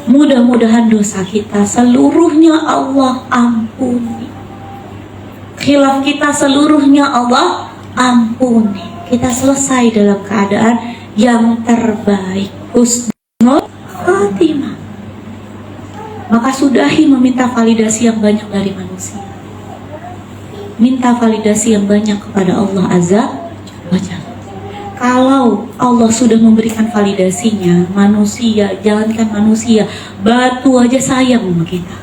mudah-mudahan dosa kita seluruhnya Allah ampuni. Khilaf kita seluruhnya Allah ampuni. Kita selesai dalam keadaan yang terbaik, husnul khatimah. Maka sudahi meminta validasi yang banyak dari manusia. Minta validasi yang banyak kepada Allah Azza wa Jalla. Kalau Allah sudah memberikan validasinya, manusia, jangankan manusia, batu aja sayang sama kita.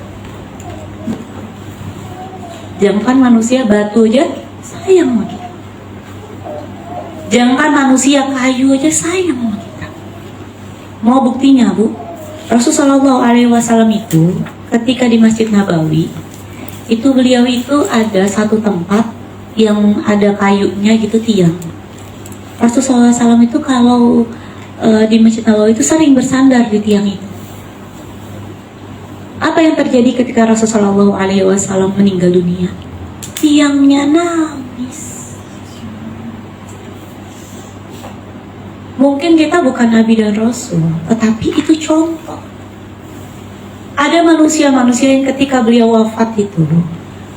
Jangankan manusia, batu aja sayang sama kita. Jangankan manusia, kayu aja sayang sama kita. Mau buktinya, Bu? Rasulullah SAW itu ketika di Masjid Nabawi itu beliau itu ada satu tempat yang ada kayunya gitu, tiang. Rasulullah SAW itu kalau di Masjid Nabawi itu sering bersandar di tiang itu. Apa yang terjadi ketika Rasulullah SAW meninggal dunia? Tiangnya nangis. Mungkin kita bukan Nabi dan Rasul, tetapi itu contoh. Ada manusia-manusia yang ketika beliau wafat itu,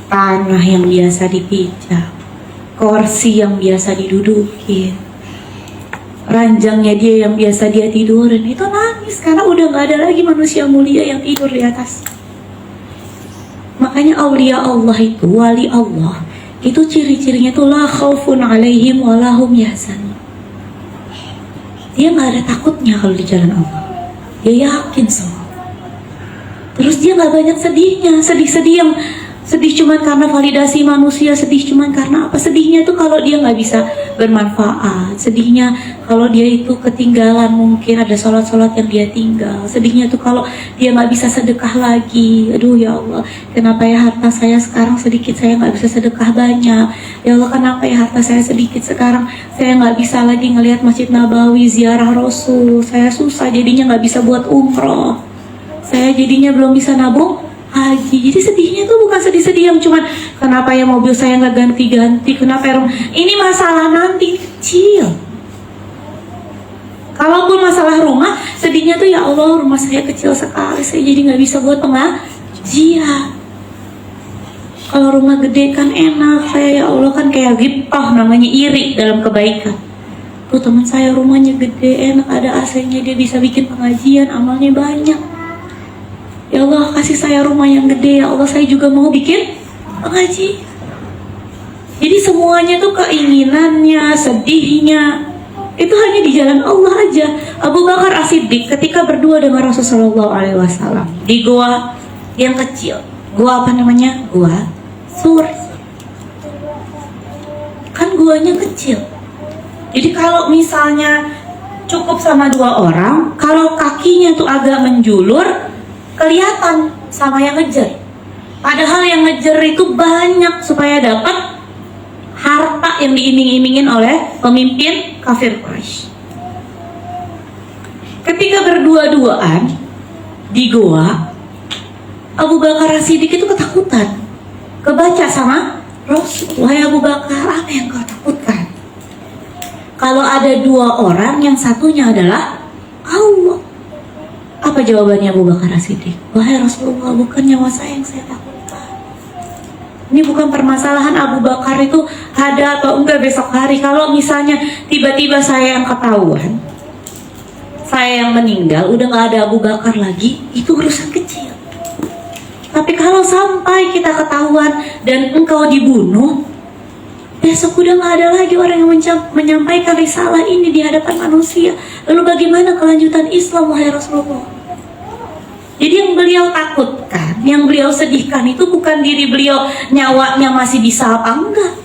tanah yang biasa dipijak, kursi yang biasa diduduki, ranjangnya dia yang biasa dia tidurin, itu nangis karena udah gak ada lagi manusia mulia yang tidur di atas. Makanya aulia Allah itu, wali Allah, itu ciri-cirinya tuh la khaufun alaihim walahum yahzanun. Dia gak ada takutnya kalau di jalan Allah. Dia yakin semua. Terus dia gak banyak sedihnya, sedih-sedih yang sedih cuman karena validasi manusia, sedih cuman karena apa? Sedihnya tuh kalau dia nggak bisa bermanfaat, sedihnya kalau dia itu ketinggalan, mungkin ada sholat-sholat yang dia tinggal, sedihnya tuh kalau dia nggak bisa sedekah lagi. Aduh ya Allah, kenapa ya harta saya sekarang sedikit, saya nggak bisa sedekah banyak. Ya Allah, kenapa ya harta saya sedikit sekarang, saya nggak bisa lagi ngelihat Masjid Nabawi, ziarah Rasul, saya susah jadinya nggak bisa buat umroh, saya jadinya belum bisa nabung haji. Jadi sedihnya tuh bukan sedih-sedih yang cuman kenapa ya mobil saya nggak ganti-ganti, kenapa ya ini masalah nanti kecil. Kalaupun masalah rumah, sedihnya tuh ya Allah rumah saya kecil sekali, saya jadi nggak bisa buat pengajian. Kalau rumah gede kan enak, saya ya Allah kan kayak ghibtah, namanya iri dalam kebaikan. Tuh teman saya rumahnya gede, enak, ada AC-nya, dia bisa bikin pengajian, amalnya banyak. Ya Allah kasih saya rumah yang gede, ya Allah saya juga mau bikin pengaji. Jadi semuanya tuh keinginannya, sedihnya itu hanya di jalan Allah aja. Abu Bakar As-Siddiq ketika berdua dengan Rasulullah SAW di gua yang kecil, gua apa namanya? Gua Sur. Kan guanya kecil. Jadi kalau misalnya cukup sama 2 orang, kalau kakinya tuh agak menjulur, kelihatan sama yang ngejar. Padahal yang ngejar itu banyak supaya dapat harta yang diiming-imingin oleh pemimpin kafir Quraisy. Ketika berdua-duaan di goa, Abu Bakar As-Siddiq itu ketakutan. Kebaca sama Rasul, wahai Abu Bakar, apa yang kau takutkan? Kalau ada 2 orang, yang satunya adalah Allah. Apa jawabannya Abu Bakar As-Siddiq? Wahai Rasulullah, bukan nyawa saya yang saya takutkan. Ini bukan permasalahan Abu Bakar itu ada atau enggak besok hari. Kalau misalnya tiba-tiba saya yang ketahuan, saya yang meninggal, udah gak ada Abu Bakar lagi, itu urusan kecil. Tapi kalau sampai kita ketahuan dan engkau dibunuh, besok udah gak ada lagi orang yang menyampaikan risalah ini di hadapan manusia. Lalu bagaimana kelanjutan Islam, wahai Rasulullah? Jadi yang beliau takutkan, yang beliau sedihkan itu bukan diri beliau, nyawanya masih bisa apa enggak.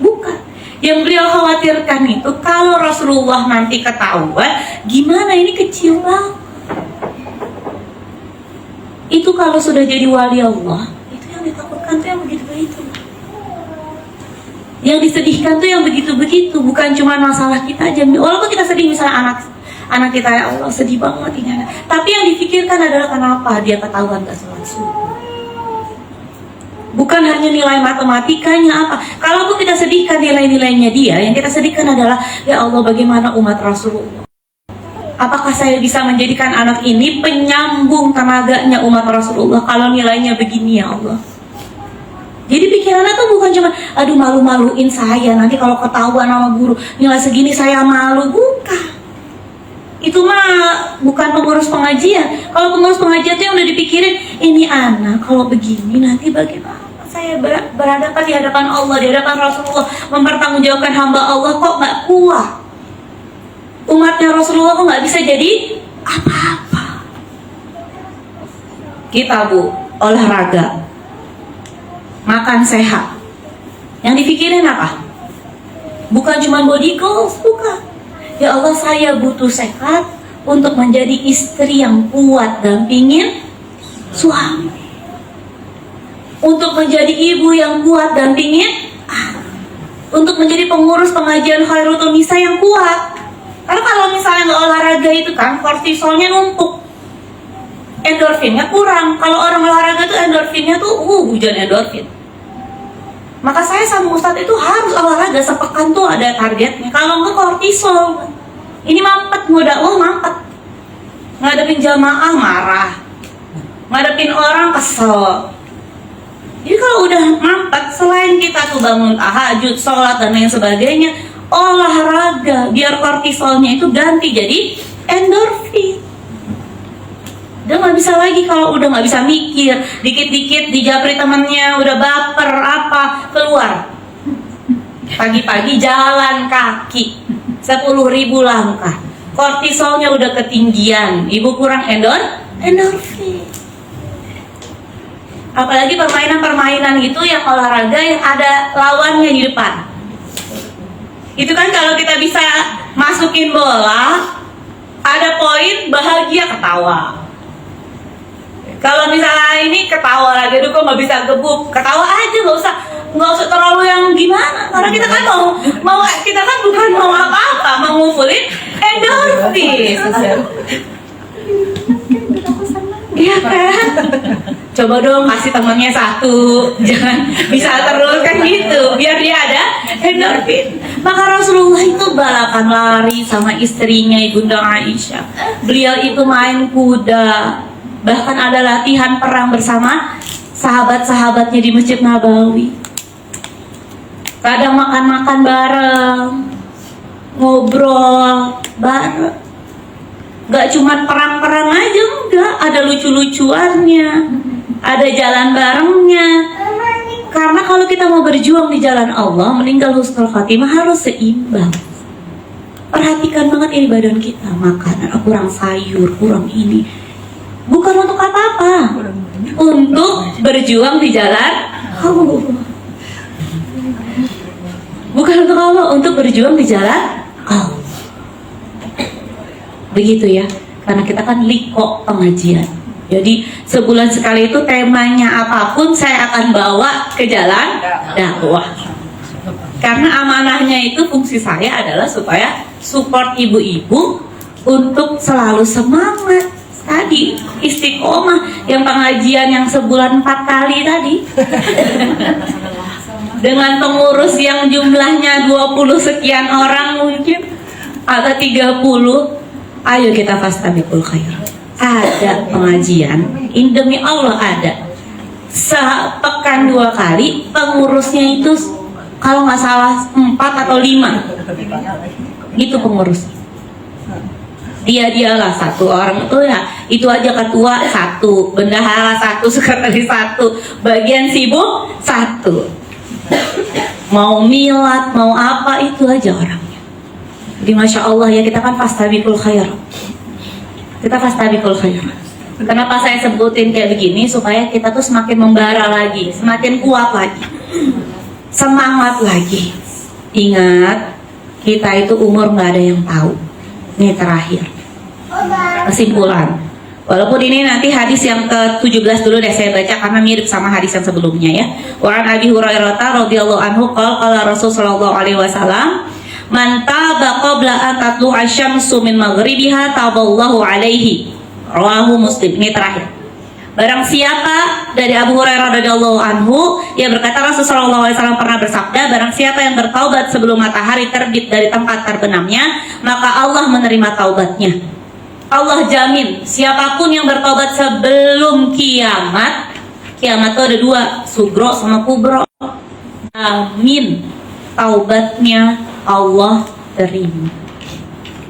Bukan. Yang beliau khawatirkan itu kalau Rasulullah nanti ketahuan, gimana, ini kecil banget. Itu kalau sudah jadi wali Allah, itu yang ditakutkan tuh yang begitu-begitu. Yang disedihkan tuh yang begitu-begitu, bukan cuma masalah kita aja. Walaupun kita sedih misalnya anak kita, ya Allah sedih banget ini anak. Tapi yang difikirkan adalah kenapa dia ketahuan gak sholat subuh. Bukan hanya nilai matematikanya apa. Kalaupun kita sedihkan nilai-nilainya dia, yang kita sedihkan adalah ya Allah bagaimana umat Rasulullah. Apakah saya bisa menjadikan anak ini penyambung tenaganya umat Rasulullah kalau nilainya begini ya Allah. Jadi pikirannya tuh bukan cuma aduh malu-maluin saya nanti kalau ketahuan sama guru nilai segini saya malu, bukan. Itu mah bukan pengurus pengajian. Kalau pengurus pengajian itu yang udah dipikirin, ini anak kalau begini nanti bagaimana saya berhadapan di hadapan Allah, di hadapan Rasulullah, mempertanggungjawabkan hamba Allah, kok gak kuat. Umatnya Rasulullah kok gak bisa jadi apa-apa. Kita Bu, olahraga, makan sehat, yang dipikirin apa? Bukan cuma body goals, bukan. Ya Allah saya butuh sehat untuk menjadi istri yang kuat dampingin suami, untuk menjadi ibu yang kuat dampingin anak, untuk menjadi pengurus pengajian Khairul Nisa yang kuat. Karena kalau misalnya nggak olahraga itu kan kortisolnya numpuk, endorfinnya kurang. Kalau orang olahraga tuh endorfinnya tuh hujan endorfin. Maka saya sama Ustadz itu harus olahraga sepekan tuh ada targetnya. Kalau nggak kortisol, Ini mampet, mau dakwah mampet. Ngadepin jamaah marah, ngadepin orang kesel. Jadi kalau udah mampet, selain kita tuh bangun tahajud, sholat dan lain sebagainya, olahraga biar kortisolnya itu ganti jadi endorfin. Udah nggak bisa lagi, kalau udah nggak bisa mikir, dikit-dikit dijapri temennya, udah baper apa, keluar. Pagi-pagi jalan kaki 10.000 langkah, kortisolnya udah ketinggian, ibu kurang endorfin. Apalagi permainan-permainan gitu yang olahraga yang ada lawannya di depan. Itu kan kalau kita bisa masukin bola, ada poin, bahagia, ketawa. Kalau misalnya ini ketawa lagi, aduh kok nggak bisa gebuk, ketawa aja, nggak usah terlalu yang gimana. Karena kita kan mau kita kan bukan mau apa-apa, mau ngumpulin endorfin. Iya kan? Coba dong kasih temennya satu, jangan bisa terus kan gitu, biar dia ada endorfin. Maka Rasulullah itu balapan lari sama istrinya Ibunda Aisyah. Beliau itu main kuda, bahkan ada latihan perang bersama sahabat-sahabatnya di Masjid Nabawi. Kadang makan-makan bareng, ngobrol bareng. Gak cuma perang-perang aja, enggak, ada lucu-lucuannya, ada jalan barengnya. Karena kalau kita mau berjuang di jalan Allah, meninggal husnul khatimah harus seimbang. Perhatikan banget ini badan kita, makanan kurang sayur, kurang ini. Bukan untuk apa-apa, untuk berjuang di jalan Allah. Bukan untuk apa, untuk berjuang di jalan Allah. Begitu ya, karena kita kan liko pengajian. Jadi sebulan sekali itu temanya apapun saya akan bawa ke jalan dakwah. Karena amanahnya itu fungsi saya adalah supaya support ibu-ibu untuk selalu semangat. Tadi istiqomah yang pengajian yang sebulan 4 kali tadi. Dengan pengurus yang jumlahnya 20 sekian orang mungkin atau 30. Ayo kita fastabiqul khair. Ada pengajian, demi Allah ada. Sepekan 2 kali, pengurusnya itu kalau nggak salah 4 atau 5. Gitu pengurus. Dialah 1 orang itu ya, itu aja ketua 1, bendahara 1, sekretaris 1, bagian sibuk 1. Mau milad, mau apa itu aja orang. Jadi Masya Allah ya, kita kan fastabiqul khair. Kita fastabiqul khair. Kenapa saya sebutin kayak begini? Supaya kita tuh semakin membara lagi, semakin kuat lagi, semangat lagi. Ingat, kita itu umur nggak ada yang tahu. Ini terakhir kesimpulan. Walaupun ini nanti hadis yang ke-17 dulu deh saya baca karena mirip sama hadis yang sebelumnya ya. Wa an Abi Hurairah radhiyallahu anhu qala Rasul sallallahu alaihi wasallam, man taba qabla an tatlu'a syamsu min maghribiha taballahu alaihi. Rawahu Muslim. Ini terakhir. Barang siapa, dari Abu Hurairah radhiyallahu anhu, ia berkata Rasulullah sallallahu alaihi wasallam pernah bersabda, barang siapa yang bertaubat sebelum matahari terbit dari tempat terbenamnya, maka Allah menerima taubatnya. Allah jamin siapapun yang bertaubat sebelum kiamat. Kiamat itu ada 2, sugro sama kubro. Amin, taubatnya Allah terima,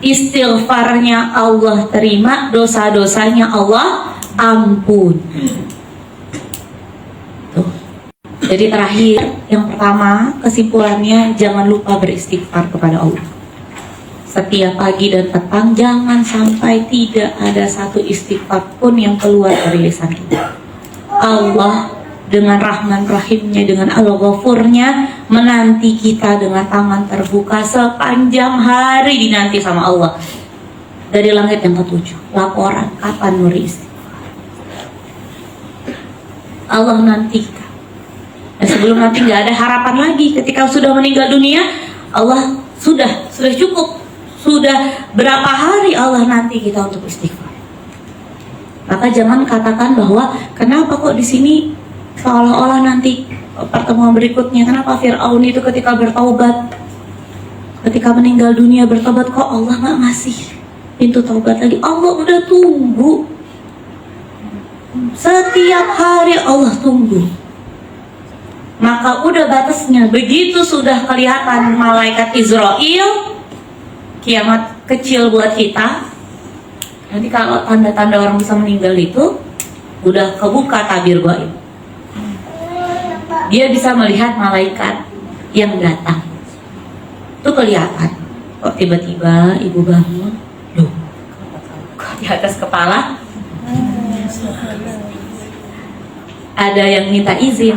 istighfarnya Allah terima, dosa-dosanya Allah ampun. Tuh. Jadi terakhir, yang pertama kesimpulannya, jangan lupa beristighfar kepada Allah. Setiap pagi dan petang, jangan sampai tidak ada satu istighfar pun yang keluar dari lisan kita. Allah dengan rahman rahimnya, dengan al-ghafurnya menanti kita dengan tangan terbuka sepanjang hari, dinanti sama Allah. Dari langit yang ke-7, laporan kapan muri istighfar. Allah nanti kita. Dan sebelum nanti nggak ada harapan lagi. Ketika sudah meninggal dunia, Allah sudah cukup. Sudah berapa hari Allah nanti kita untuk istighfar. Maka jangan katakan bahwa kenapa kok di sini seolah-olah nanti pertemuan berikutnya, kenapa Fir'aun itu ketika bertaubat Ketika meninggal dunia bertobat, kok Allah nggak ngasih pintu taubat lagi? Allah udah tunggu. Setiap hari Allah tunggu. Maka udah batasnya. Begitu sudah kelihatan malaikat Israel, kiamat kecil buat kita. Nanti kalau tanda-tanda orang bisa meninggal itu udah kebuka tabir gaib. Dia bisa melihat malaikat yang datang. Itu kelihatan. Kok tiba-tiba ibu bangun, loh, kok di atas kepala ada yang minta izin.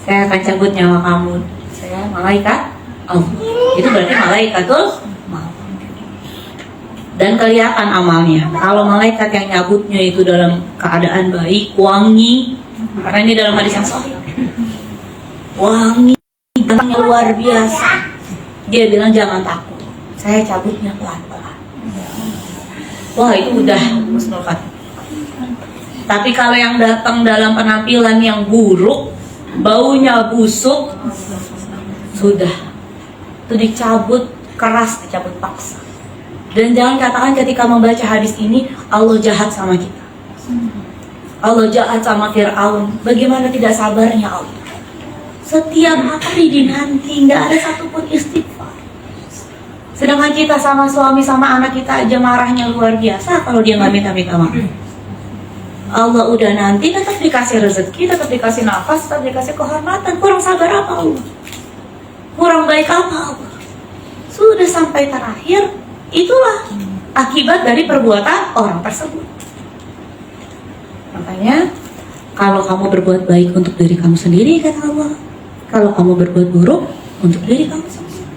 Saya akan cabut nyawa kamu. Saya malaikat Allah. Itu berarti malaikatul maut. Dan kelihatan amalnya. Kalau malaikat yang nyabutnya itu dalam keadaan baik, wangi, karena ini dalam hadis yang sahih, wangi, banyaknya luar biasa. Dia bilang jangan takut, saya cabutnya pelan-pelan. Wah, itu udah husnul khatimah. Tapi kalau yang datang dalam penampilan yang buruk, baunya busuk, sudah itu dicabut keras, dicabut paksa. Dan jangan katakan ketika membaca hadis ini Allah jahat sama kita, Allah jahat sama Fir'aun. Bagaimana tidak sabarnya Allah. Setiap hari dinanti, nggak ada satupun istighfar. Sedangkan kita sama suami sama anak kita aja marahnya luar biasa kalau dia nggak minta maaf. Allah udah nanti tetap dikasih rezeki, tetap dikasih nafas, tetap dikasih kehormatan. Kurang sabar apa Allah? Kurang baik apa Allah? Sudah sampai terakhir, itulah akibat dari perbuatan orang tersebut. Makanya kalau kamu berbuat baik untuk diri kamu sendiri, kata Allah, kalau kamu berbuat buruk untuk diri kamu sendiri,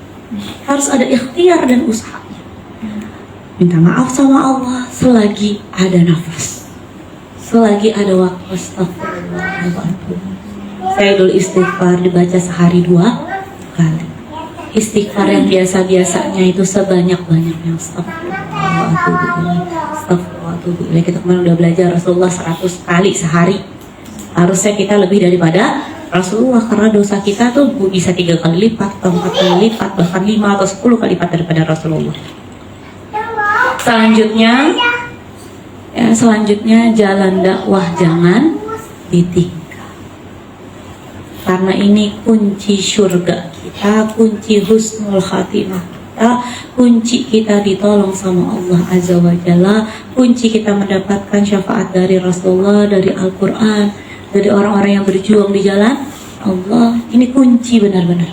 harus ada ikhtiar dan usaha. Minta maaf sama Allah selagi ada nafas, selagi ada waktu. Astagfirullahaladzim. Saya dulu istighfar dibaca sehari 2 kali. Istighfar yang biasa-biasanya itu sebanyak-banyaknya. Astagfirullahaladzim. Kita kemarin udah belajar Rasulullah 100 kali sehari. Harusnya kita lebih daripada Rasulullah, karena dosa kita tuh bisa 3 kali lipat, atau 4 kali lipat, bahkan 5 atau 10 kali lipat daripada Rasulullah. Selanjutnya jalan dakwah jangan ditinggal. Karena ini kunci surga kita, kunci husnul khatimah kita, kunci kita ditolong sama Allah Azza wa Jalla, kunci kita mendapatkan syafaat dari Rasulullah, dari Al-Quran, dari orang-orang yang berjuang di jalan Allah. Ini kunci benar-benar.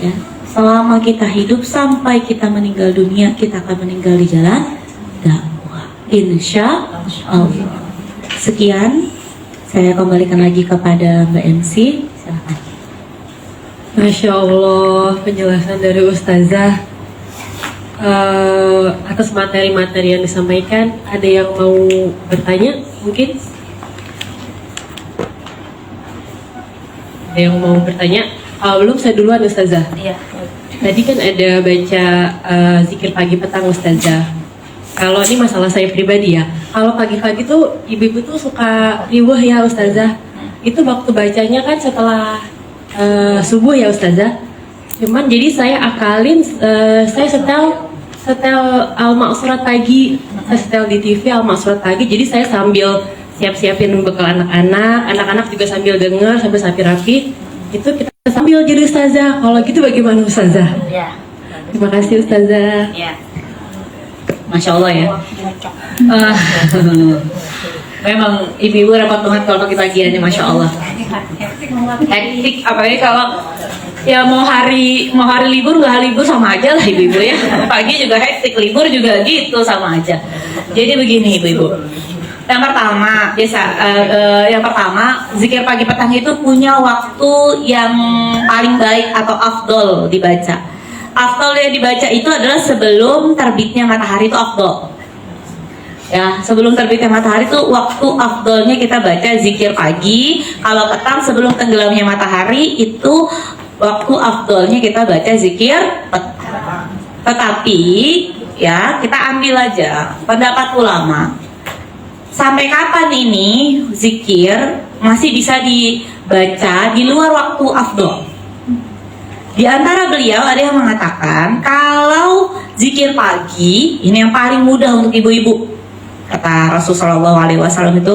Ya, selama kita hidup sampai kita meninggal dunia, kita akan meninggal di jalan dakwah, insya Allah. Sekian, saya kembalikan lagi kepada Mbak MC. Silakan. Masya Allah, penjelasan dari Ustazah atas materi-materi yang disampaikan. Ada yang mau bertanya mungkin? Ada yang mau bertanya? Belum, saya duluan Ustazah. Iya. Tadi kan ada baca zikir pagi petang Ustazah. Kalau ini masalah saya pribadi ya, kalau pagi-pagi tuh ibu-ibu tuh suka riweh ya Ustazah. Itu waktu bacanya kan setelah subuh ya Ustazah. Cuman jadi saya akalin, saya setel Al-Ma'surat pagi, saya setel di TV Al-Ma'surat pagi. Jadi saya sambil siap-siapin bekal anak-anak juga sambil dengar sambil rapi-rapi. Itu kita sambil jadi Ustazah. Kalau gitu bagaimana Ustazah? Ya. Terima kasih Ustazah. Ya. Masya Allah ya. Memang ibu-ibu repot banget kalau pagi pagiannya, Masya Allah. Hektik, apalagi kalau ya mau hari libur nggak hari libur sama aja lah ibu-ibu ya. Pagi juga hektik, libur juga gitu sama aja. Jadi begini ibu-ibu. Yang pertama, zikir pagi petang itu punya waktu yang paling baik atau afdol dibaca. Afdol yang dibaca itu adalah sebelum terbitnya matahari, itu afdol. Ya, sebelum terbitnya matahari itu waktu afdolnya kita baca zikir pagi. Kalau petang sebelum tenggelamnya matahari itu waktu afdolnya kita baca zikir petang. Tetapi ya kita ambil aja pendapat ulama. Sampai kapan ini zikir masih bisa dibaca di luar waktu afdol? Di antara beliau ada yang mengatakan kalau zikir pagi ini yang paling mudah untuk ibu-ibu. Kata Rasulullah SAW itu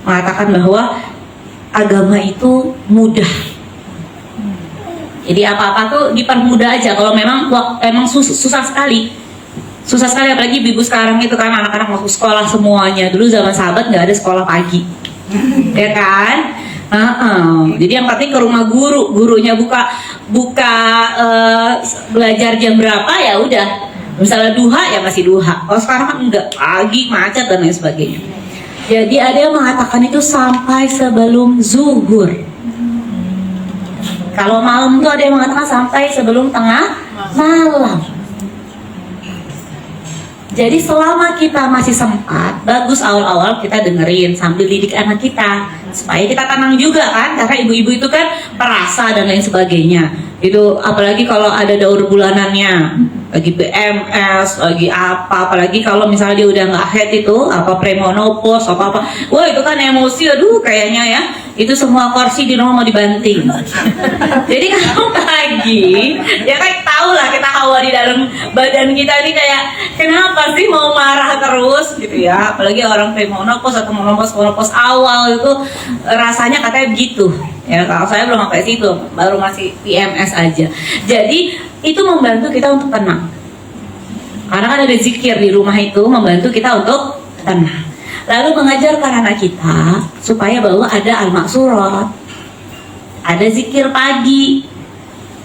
mengatakan bahwa agama itu mudah. Jadi apa-apa tuh dipermudah aja. Kalau memang susah sekali. Susah sekali apalagi ibu sekarang itu kan anak-anak masuk sekolah semuanya. Dulu zaman sahabat nggak ada sekolah pagi. Ya kan? Jadi yang penting ke rumah gurunya buka belajar jam berapa ya udah. Misalnya duha ya masih duha. Kalau sekarang kan enggak, pagi macet dan lain sebagainya. Jadi ada yang mengatakan itu sampai sebelum zuhur. Kalau malam tuh ada yang mengatakan sampai sebelum tengah malam. Jadi selama kita masih sempat, bagus awal-awal kita dengerin sambil didik anak kita supaya kita tenang juga kan, karena ibu-ibu itu kan perasa dan lain sebagainya. Itu apalagi kalau ada daur bulanannya, lagi PMS, lagi apalagi kalau misalnya dia udah nggak head itu, premonopause, wah itu kan emosi, aduh kayaknya ya, itu semua kursi di rumah mau dibanting. Jadi kalau pagi, ya kan tahu lah kita hawa di dalam badan kita ini kayak kenapa sih mau marah terus gitu ya, apalagi orang premonopause atau menopause awal itu rasanya katanya begitu. Ya kalau saya belum sampai situ, baru masih PMS aja. Jadi itu membantu kita untuk tenang. Karena kan ada zikir di rumah itu membantu kita untuk tenang. Lalu mengajarkan anak kita supaya bahwa ada al-maksurat, ada zikir pagi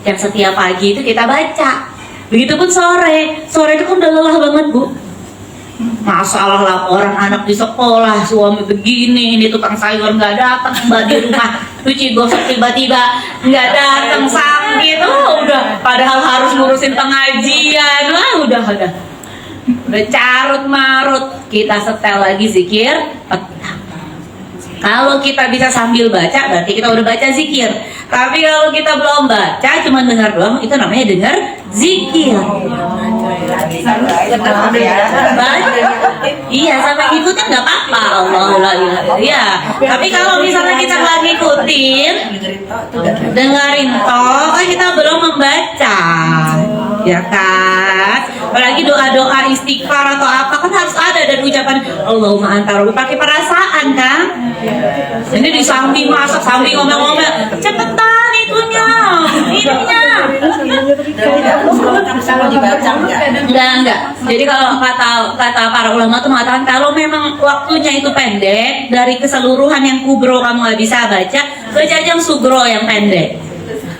yang setiap pagi itu kita baca. Begitupun sore itu kan udah lelah banget bu. Masalah laporan anak di sekolah, suami begini, ini tukang sayur nggak datang, mbak di rumah cuci gosok tiba-tiba nggak datang sakit, udah padahal harus ngurusin pengajian, udah carut marut. Kita setel lagi zikir petang. Kalau kita bisa sambil baca berarti kita udah baca zikir. Tapi kalau kita belum baca cuma dengar doang, itu namanya dengar zikir. Iya, sampai ngikutin nggak apa-apa. Alhamdulillah. Iya. Tapi kalau misalnya kita nggak ngikutin, dengerin toh, kita belum membaca, ya kan? Apalagi doa-doa istighfar atau apa kan harus ada dan ucapan Allahumma anta rabbi, pakai perasaan kan? Ini di samping masak, samping ngomel-ngomel, cepetan itunya. Enggak. Jadi kalau kata para ulama tuh mengatakan kalau memang waktunya itu pendek, dari keseluruhan yang kubro kamu nggak bisa baca aja yang sugro yang pendek.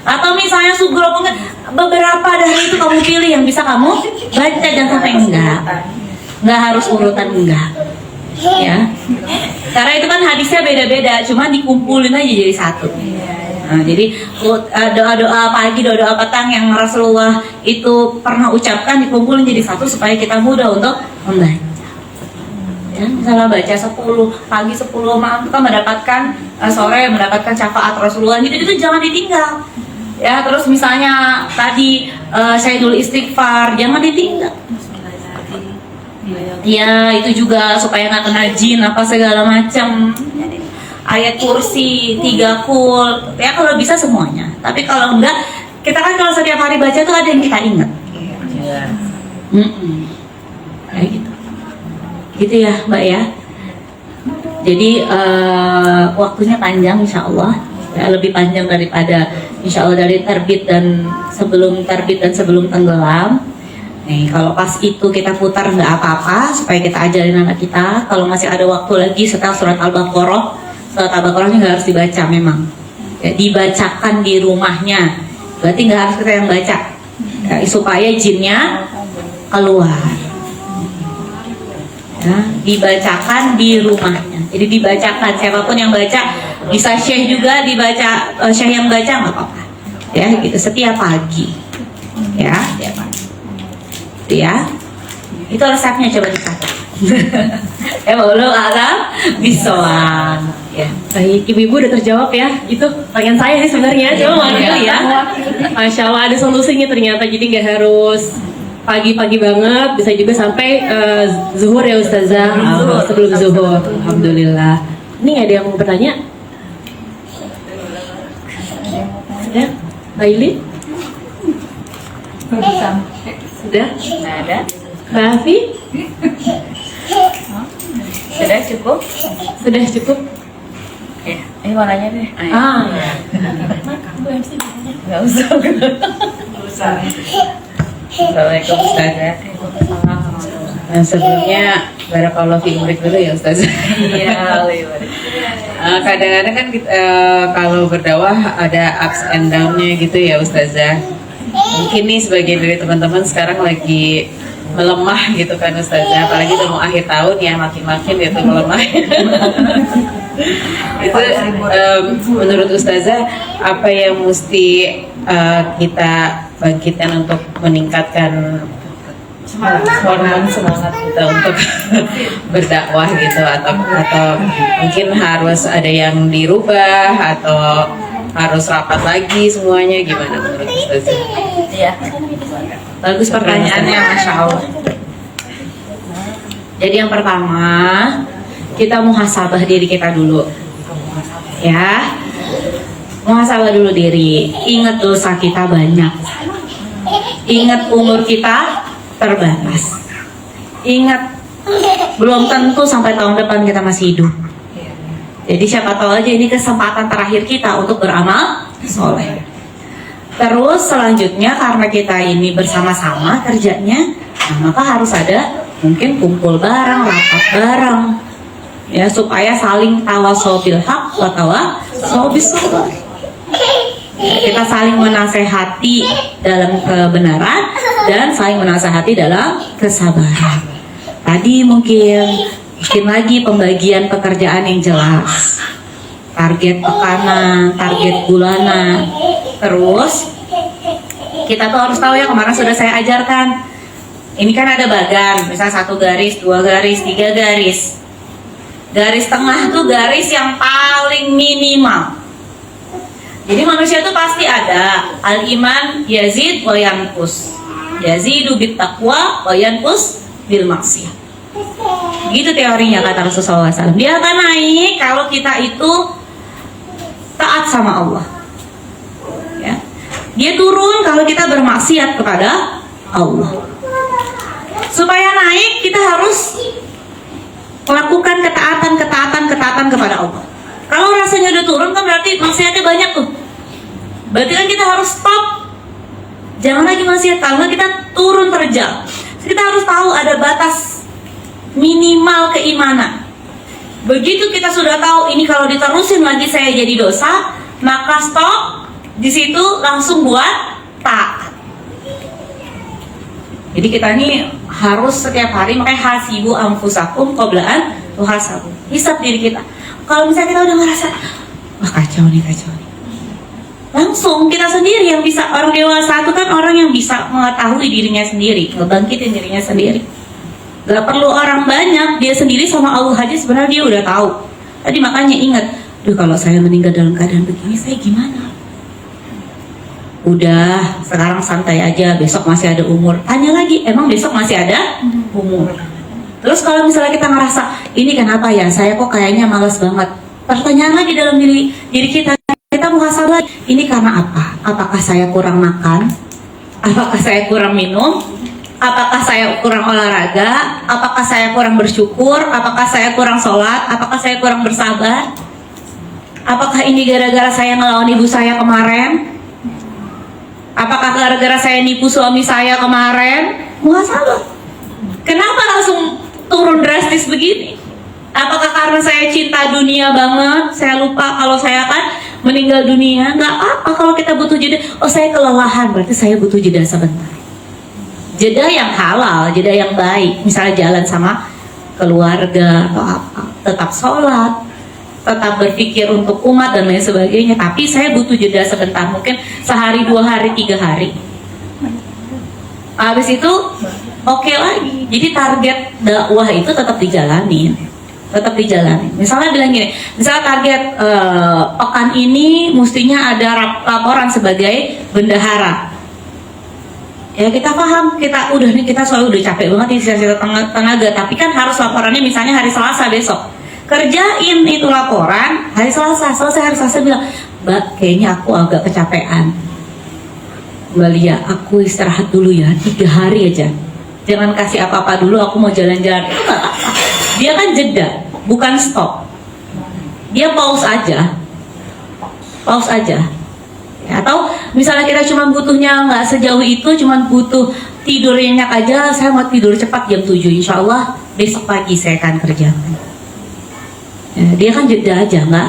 Atau misalnya sugro mungkin beberapa dari itu kamu pilih yang bisa kamu baca, dan sampai enggak harus urutan enggak. Ya. Karena itu kan hadisnya beda-beda, cuma dikumpulin aja jadi satu. Nah, jadi doa-doa pagi, doa-doa petang yang Rasulullah itu pernah ucapkan dikumpulin jadi satu supaya kita mudah untuk membaca. Ya, misalnya baca 10 pagi, 10 malam kita mendapatkan sore mendapatkan syafaat Rasulullah. Gitu itu jangan ditinggal. Ya, terus misalnya tadi Syaidul Istighfar jangan ditinggal. Ya, itu juga supaya nggak kena jin apa segala macam. Ayat kursi 3 full, ya kalau bisa semuanya. Tapi kalau enggak, kita kan kalau setiap hari baca tuh ada yang kita ingat. Kayak gitu. Gitu ya Mbak ya. Jadi waktunya panjang insya Allah, ya, lebih panjang daripada insya Allah dari terbit dan sebelum tenggelam. Nih kalau pas itu kita putar nggak apa-apa, supaya kita ajarin anak kita. Kalau masih ada waktu lagi setelah surat Al-Baqarah. Surat Al-Baqarahnya nggak harus dibaca memang, ya, dibacakan di rumahnya. Berarti nggak harus kita yang baca, ya, supaya jinnya keluar. Ya, dibacakan di rumahnya. Jadi dibacakan, siapapun yang baca, bisa syekh juga dibaca, syekh yang baca nggak apa-apa. Ya, gitu setiap pagi. Ya, setiap pagi. Itu ya. Itu resepnya, coba dicatat. Belum alam bisoan. Ya. Baik, ibu-ibu udah terjawab ya. Itu pertanyaan saya nih sebenarnya. Coba manggil ya. Masya Allah ada solusinya ternyata. Jadi nggak harus pagi-pagi banget, bisa juga sampai zuhur ya Ustazah. Sebelum zuhur. Alhamdulillah. Ini ada yang mau bertanya? Ya, Mbak Ili? Sudah? Nggak ada? Mbak Afi? Sudah cukup? Sudah cukup? Ya, ini mau nanya deh. Ah, Nggak usah. Assalamualaikum Ustazah. Nah, sebelumnya barakallahu fi umrik dulu ya Ustazah. Iya, kadang-kadang kan kita, kalau berdakwah ada ups and down-nya gitu ya Ustazah. Mungkin nih sebagian dari teman-teman sekarang lagi melemah gitu kan Ustazah, apalagi udah mau akhir tahun ya, makin-makin gitu melemah. Itu menurut Ustazah apa yang mesti kita bangkitkan untuk meningkatkan semangat kita untuk berdakwah gitu, atau mungkin harus ada yang dirubah atau harus rapat lagi semuanya, gimana menurut Ustazah? Iya. Bagus pertanyaannya, Masya Allah. Jadi yang pertama, kita muhasabah diri kita dulu, ya. Muhasabah dulu diri. Ingat dosa kita banyak. Ingat umur kita terbatas. Ingat belum tentu sampai tahun depan kita masih hidup. Jadi siapa tahu aja ini kesempatan terakhir kita untuk beramal soleh. Terus selanjutnya karena kita ini bersama-sama kerjanya, nah maka harus ada mungkin kumpul bareng, rapat bareng, ya, supaya saling tawasau bil haq wa tawasau bis sabr. Kita saling menasehati dalam kebenaran dan saling menasehati dalam kesabaran. Tadi mungkin lagi pembagian pekerjaan yang jelas, target pekanan, target bulanan. Terus kita tuh harus tahu ya, kemarin sudah saya ajarkan. Ini kan ada bagan, misal 1 garis, 2 garis, 3 garis. Garis tengah tuh garis yang paling minimal. Jadi manusia itu pasti ada al-iman yazid wa yanqus. Yazidu bit taqwa wa yanqus bil maksiyah. Gitu teorinya kata Rasulullah SAW. Dia akan naik kalau kita itu taat sama Allah. Ya. Dia turun kalau kita bermaksiat kepada Allah. Supaya naik kita harus melakukan ketaatan kepada Allah. Kalau rasanya udah turun kan berarti maksiatnya banyak tuh. Berarti kan kita harus stop. Jangan lagi maksiat, kalau kita turun terjal. Kita harus tahu ada batas minimal keimanan. Begitu kita sudah tahu ini kalau diterusin lagi saya jadi dosa, maka stop. Di situ langsung buat taat. Jadi kita ini harus setiap hari, makanya hasibu anfusakum qabla an tuhasabu. Hisab diri kita. Kalau misalnya kita udah ngerasa wah kacau nih, langsung kita sendiri yang bisa. Orang dewasa itu kan orang yang bisa mengetahui dirinya sendiri, ngebangkitin dirinya sendiri. Gak perlu orang banyak, dia sendiri sama Allah aja sebenarnya dia udah tahu. Tadi makanya ingat, kalau saya meninggal dalam keadaan begini saya gimana? Udah, sekarang santai aja, besok masih ada umur. Tanya lagi, emang besok masih ada umur? Terus kalau misalnya kita ngerasa, ini kenapa ya, saya kok kayaknya malas banget. Pertanyaan lagi dalam diri kita muhasabah, ini karena apa? Apakah saya kurang makan? Apakah saya kurang minum? Apakah saya kurang olahraga? Apakah saya kurang bersyukur? Apakah saya kurang sholat? Apakah saya kurang bersabar? Apakah ini gara-gara saya ngelawan ibu saya kemarin? Apakah gara-gara saya nipu suami saya kemarin? Muhasabah. Kenapa langsung turun drastis begini? Apakah karena saya cinta dunia banget, saya lupa kalau saya akan meninggal dunia? Nggak apa kalau kita butuh jeda. Oh, saya kelelahan, berarti saya butuh jeda sebentar. Jeda yang halal, jeda yang baik. Misalnya jalan sama keluarga atau apa, tetap sholat, tetap berpikir untuk umat dan lain sebagainya. Tapi saya butuh jeda sebentar, mungkin sehari, 2 hari, 3 hari. Habis itu oke lagi. Jadi target dakwah itu tetap dijalanin. Misalnya bilang gini, misalnya target pekan ini mestinya ada laporan sebagai bendahara. Ya kita paham, kita selalu udah capek banget nih, sisa-sisa tenaga, tapi kan harus laporannya misalnya hari Selasa besok. Kerjain itu laporan hari Selasa. Selesai hari Selasa bilang, Mbak, kayaknya aku agak kecapean. Mbak Lia, aku istirahat dulu ya 3 hari aja, jangan kasih apa-apa dulu, aku mau jalan-jalan. Itu nggak apa-apa. Dia kan jeda, bukan stop. Dia pause aja. Ya, atau misalnya kita cuma butuhnya nggak sejauh itu, cuma butuh tidur nyenyak aja, saya mau tidur cepat jam 7, insya Allah besok pagi saya akan kerjakan. Ya, dia kan jeda aja, nggak.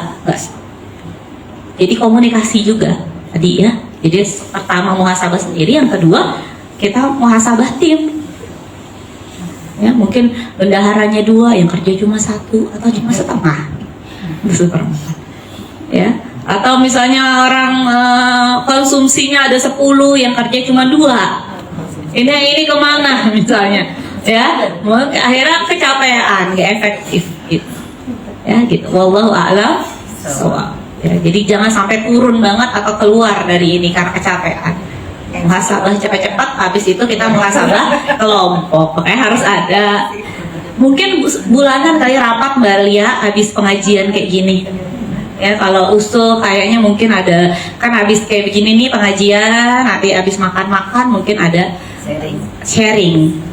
Jadi komunikasi juga tadi ya. Jadi pertama muhasabah sendiri, yang kedua kita muhasabah tim. Ya, mungkin bendaharanya 2, yang kerja cuma 1 atau cuma setengah. Ya. Atau misalnya orang konsumsinya ada 10, yang kerja cuma 2. Ini kemana misalnya? Ya, akhirnya kecapean, nggak efektif gitu. Ya gitu. Wallahu a'lam bishawab. Ya, jadi jangan sampai turun banget atau keluar dari ini karena kecapean. Muhasabah cepat-cepat, habis itu kita muhasabah kelompok. Makanya harus ada. Mungkin bulanan kali rapat Mbak Lia habis pengajian kayak gini. Ya, kalau usul kayaknya mungkin ada, kan habis kayak begini nih pengajian, nanti habis makan-makan mungkin ada sharing.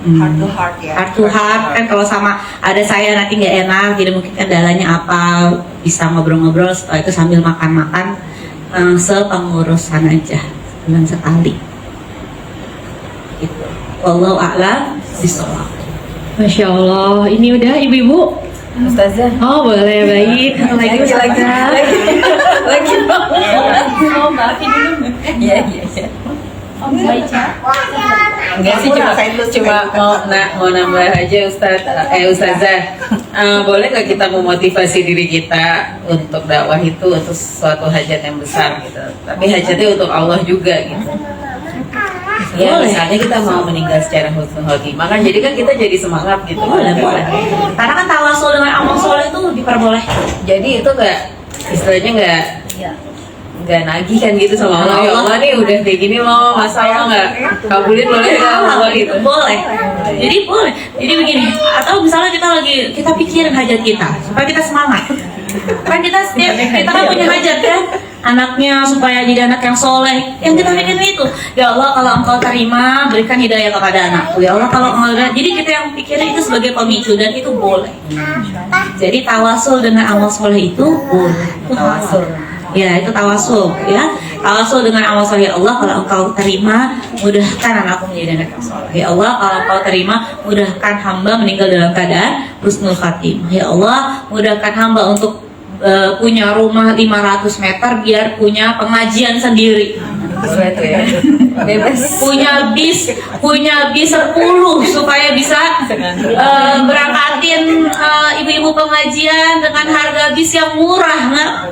Heart to heart ya. Heart to heart kan, kalau sama ada saya nanti nggak enak, jadi mungkin kendalanya apa, bisa ngobrol-ngobrol setelah itu sambil makan-makan, sepengurusan aja bulan sekali. Gitu. Wallahu a'lam bishawab. Masya Allah, ini udah ibu-ibu. Ustazah. Oh boleh, baik. Lagi Ustazah. Lagi. Oh maafin dulu. Iya. Enggak sih, cuma mau nambah aja Ustazah. Boleh nggak kita memotivasi diri kita untuk dakwah itu untuk suatu hajat yang besar gitu. Tapi hajatnya untuk Allah juga gitu. Ya, misalnya kita mau meninggal secara husnul khotimah kan, jadi kan kita jadi semangat gitu. Boleh. Karena kan tawasul dengan amal soleh itu diperbolehkan. Jadi itu istilahnya nggak nagih kan gitu sama Allah. Ya Allah nih udah kayak gini loh, masa Allah nggak kabulin, boleh nggak Allah gitu? Boleh. Jadi boleh. Jadi begini. Atau misalnya kita pikirin hajat kita supaya kita semangat. Kan kita kan punya hajat kan, anaknya supaya jadi anak yang soleh. Yang kita pikirin itu, ya Allah kalau Engkau terima, berikan hidayah kepada anakku. Ya Allah kalau Engkau, jadi kita yang pikirin itu sebagai pemicu, dan itu boleh. Jadi tawasul dengan amal soleh itu boleh. Tawasul. Ya, itu tawasul ya. Tawasul dengan amal soleh. Ya Allah kalau Engkau terima, mudahkan anakku menjadi anak yang soleh. Ya Allah kalau Engkau terima, mudahkan hamba meninggal dalam keadaan husnul khatimah. Ya Allah mudahkan hamba untuk punya rumah 500 meter biar punya pengajian sendiri. Sesuai itu ya. Bebas. Punya bis 10 supaya bisa berangkatin ibu-ibu pengajian dengan harga bis yang murah, nggak?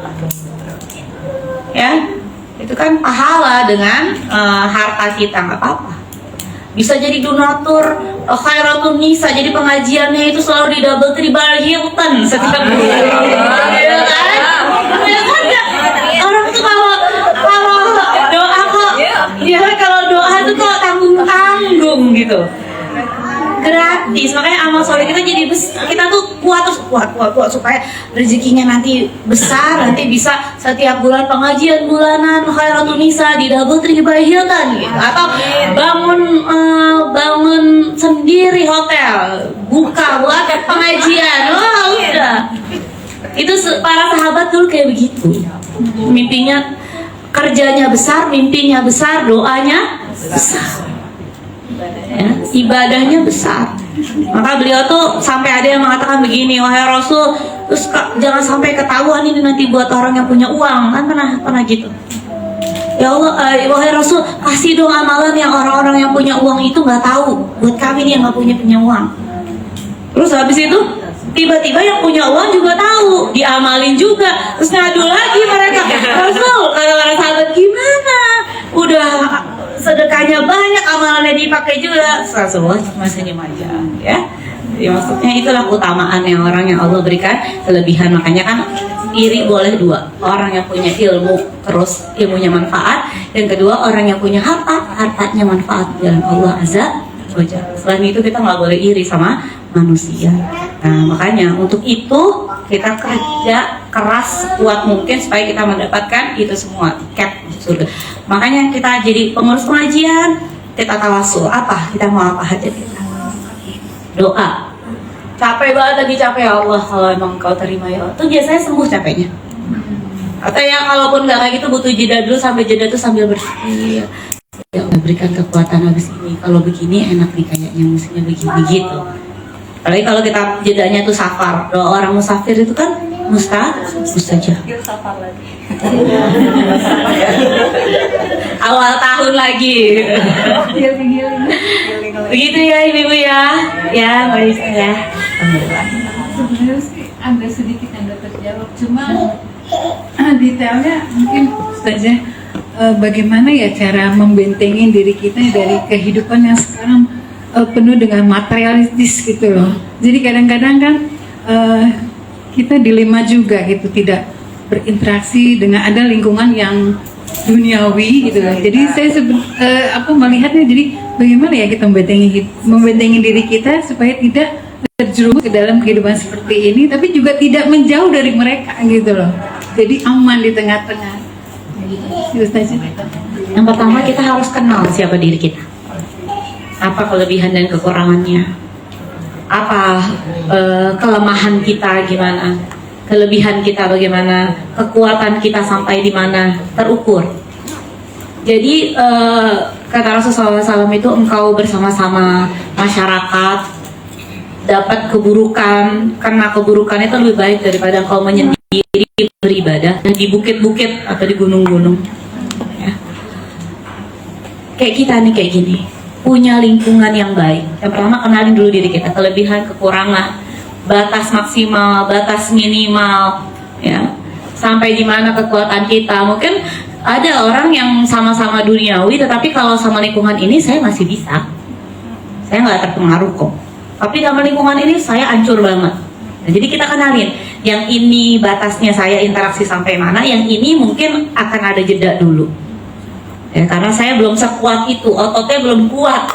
Ya, itu kan pahala dengan harta kita, nggak apa-apa. Bisa jadi donatur khairatun nisa, jadi pengajiannya itu selalu di double triple Hilton setiap bulan. Ya kan? Orang tuh kalau doa kok, ya kalau doa tuh kok tanggung-tanggung gitu. Gratis, makanya amal soleh kita jadi kita tuh kuat supaya rezekinya nanti besar, nanti bisa setiap bulan pengajian bulanan khairatun nisa di double triple Hilton gitu. Atau bangun sendiri hotel, buka buat pengajian. Wah, udah. Itu para sahabat dulu kayak begitu. Mimpinya, kerjanya besar, mimpinya besar, doanya besar. Ya, ibadahnya besar. Maka beliau tuh sampai ada yang mengatakan begini, wahai Rasul, terus jangan sampai ketahuan ini nanti buat orang yang punya uang. Kan pernah gitu. Ya Allah, wahai Rasul, kasih dong amalan yang orang-orang yang punya uang itu nggak tahu. Buat kami nih yang nggak punya uang. Terus habis itu tiba-tiba yang punya uang juga tahu, diamalin juga. Terus ngadu lagi mereka, Rasul, kata para sahabat, gimana? Udah sedekahnya banyak, amalannya dipakai juga. Rasulullah cuma senyum aja, ya. Ya, maksudnya itulah keutamaan yang orang yang Allah berikan kelebihan. Makanya kan iri boleh 2, orang yang punya ilmu terus ilmunya manfaat, dan kedua orang yang punya hartanya manfaat dalam Allah Azza wa Jalla. Selain itu kita nggak boleh iri sama manusia. Nah, makanya untuk itu kita kerja keras kuat mungkin supaya kita mendapatkan itu semua tiket surga. Makanya kita jadi pengurus pengajian, kita tawasul apa, kita mau apa hajat kita. Doa. Capek banget lagi capek, ya Allah, kalau emang Engkau terima ya Allah. Itu biasanya sembuh capeknya. Atau yang kalaupun nggak kayak gitu butuh jeda dulu, sampai jeda tuh sambil berpikir, ya Allah berikan kekuatan habis ini. Kalau begini enak nih kayaknya, mestinya begini gitu. Apalagi kalau kita jedanya tuh safar, doa orang musafir itu kan mustajab. Awal tahun lagi. Begitu ya ibu ya, ya Mbak Lisa ya. Sebenarnya sih agak sedikit yang dapat terjawab, cuma detailnya mungkin saja bagaimana ya cara membentengi diri kita dari kehidupan yang sekarang penuh dengan materialistis gitu loh. Jadi kadang-kadang kan kita dilema juga gitu, tidak berinteraksi dengan ada lingkungan yang duniawi gitu loh. Jadi saya melihatnya, jadi bagaimana ya kita membentengi diri kita supaya tidak terjerumus ke dalam kehidupan seperti ini, tapi juga tidak menjauh dari mereka gitu loh. Jadi aman di tengah-tengah. Yang pertama kita harus kenal siapa diri kita. Apa kelebihan dan kekurangannya, apa kelemahan kita gimana, kelebihan kita bagaimana, kekuatan kita sampai di mana, terukur. Jadi kata Rasulullah SAW itu engkau bersama-sama masyarakat dapat keburukan, karena keburukan itu lebih baik daripada engkau menyendiri beribadah di bukit-bukit atau di gunung-gunung ya. Kayak kita nih kayak gini, punya lingkungan yang baik. Yang pertama kenalin dulu diri kita, kelebihan, kekurangan, batas maksimal, batas minimal, ya. Sampai di mana kekuatan kita. Mungkin ada orang yang sama-sama duniawi, tetapi kalau sama lingkungan ini saya masih bisa, saya nggak terpengaruh kok. Tapi dalam lingkungan ini saya hancur banget. Nah, jadi kita kenalin, yang ini batasnya saya interaksi sampai mana, yang ini mungkin akan ada jeda dulu. Ya, karena saya belum sekuat itu, ototnya belum kuat,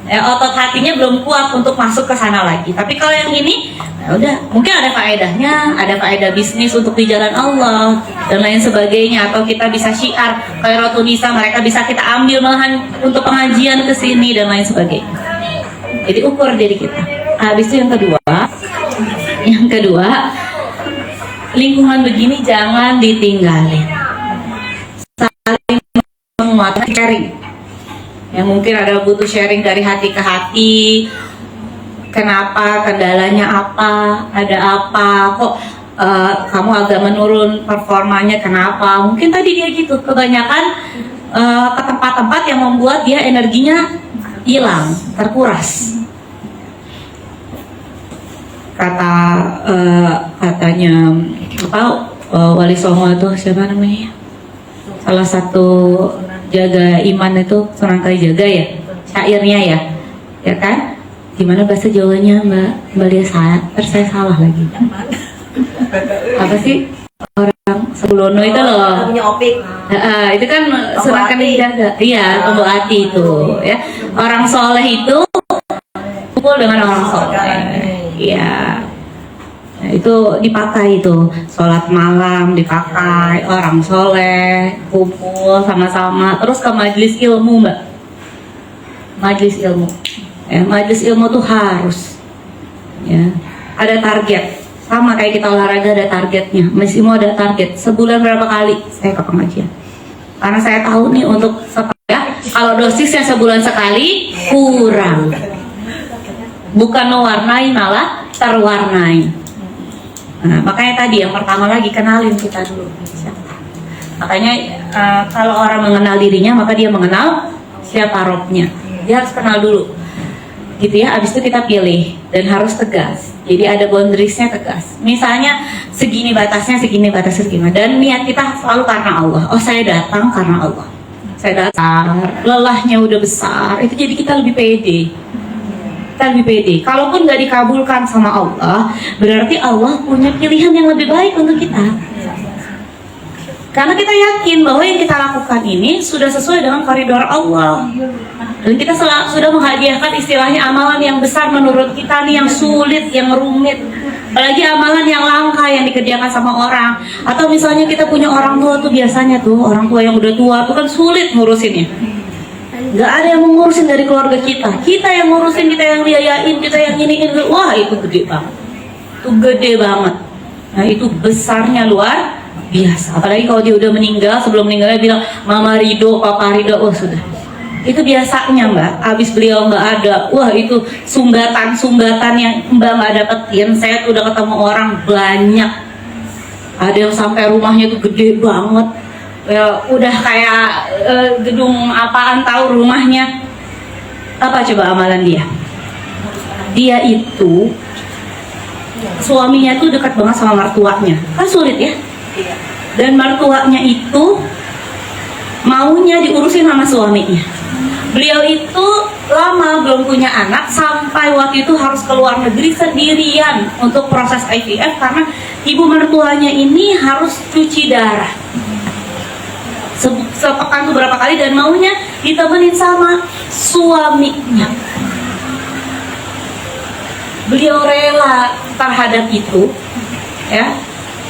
ya, otot hatinya belum kuat untuk masuk ke sana lagi. Tapi kalau yang ini, ya udah, mungkin ada faedahnya, ada faedah bisnis untuk di jalan Allah dan lain sebagainya. Atau kita bisa syiar, Khairatul Nisa, mereka bisa kita ambil malahan untuk pengajian ke sini dan lain sebagainya. Jadi ukur diri kita. Habis itu yang kedua, lingkungan begini jangan ditinggalin. Saling menguatkan, sharing. Ya mungkin ada butuh sharing dari hati ke hati. Kenapa, kendalanya apa, ada apa, kok kamu agak menurun performanya, kenapa? Mungkin tadi dia gitu, kebanyakan ke tempat-tempat yang membuat dia energinya hilang, terkuras. Katanya Wali Songo itu siapa namanya? Salah satu jaga iman itu Sunan Kalijaga ya, syairnya ya, ya kan? Gimana bahasa Jawanya Mbak Lia? Saya salah lagi. Apa sih orang Sebulono itu loh? Punya opik. Itu kan Sunan Kalijaga. Iya, Tombo Ati itu ya. Orang soleh itu kumpul dengan orang soleh. Iya. Nah, itu dipakai itu, sholat malam dipakai, orang soleh kumpul sama-sama, terus ke majelis ilmu Mbak, majelis ilmu, ya, majelis ilmu tuh harus, ya, ada target, sama kayak kita olahraga ada targetnya, majelis ilmu ada target, sebulan berapa kali saya ke pengajian, karena saya tahu nih untuk supaya kalau dosisnya sebulan sekali kurang, bukan mewarnai malah terwarnai. Nah, makanya tadi yang pertama lagi kenalin kita dulu siapa. Makanya kalau orang mengenal dirinya maka dia mengenal siapa robnya. Dia harus kenal dulu, gitu ya. Abis itu kita pilih dan harus tegas. Jadi ada boundariesnya tegas. Misalnya segini batasnya, segini. Dan niat kita selalu karena Allah. Oh saya datang karena Allah. Saya datang, lelahnya udah besar. Itu jadi kita lebih pede. Lebih pede. Kalaupun nggak dikabulkan sama Allah, berarti Allah punya pilihan yang lebih baik untuk kita. Karena kita yakin bahwa yang kita lakukan ini sudah sesuai dengan koridor Allah. Dan kita sudah menghadiahkan istilahnya amalan yang besar menurut kita nih, yang sulit, yang rumit. Apalagi amalan yang langka yang dikerjakan sama orang. Atau misalnya kita punya orang tua tuh, biasanya tuh orang tua yang udah tua tuh kan sulit ngurusinnya. Gak ada yang mengurusin dari keluarga kita. Kita yang ngurusin, kita yang biayain, kita yang iniin. Wah, itu gede banget. Itu gede banget. Nah, itu besarnya luar biasa. Apalagi kalau dia udah meninggal, sebelum meninggalnya bilang Mama Ridho, Papa Ridho. Oh sudah, itu biasanya Mbak. Abis beliau nggak ada, wah itu sumbatan yang Mbak nggak dapetin. Saya tuh udah ketemu orang banyak, ada yang sampai rumahnya tuh gede banget ya, udah kayak gedung apaan tahu rumahnya. Apa coba amalan dia? Dia itu suaminya tuh dekat banget sama mertuanya, kan sulit ya. Dan mertuanya itu maunya diurusin sama suaminya. Beliau itu lama belum punya anak, sampai waktu itu harus keluar negeri sendirian untuk proses IVF karena ibu mertuanya ini harus cuci darah sepekan tuh berapa kali, dan maunya ditemenin sama suaminya. Beliau rela terhadap itu ya,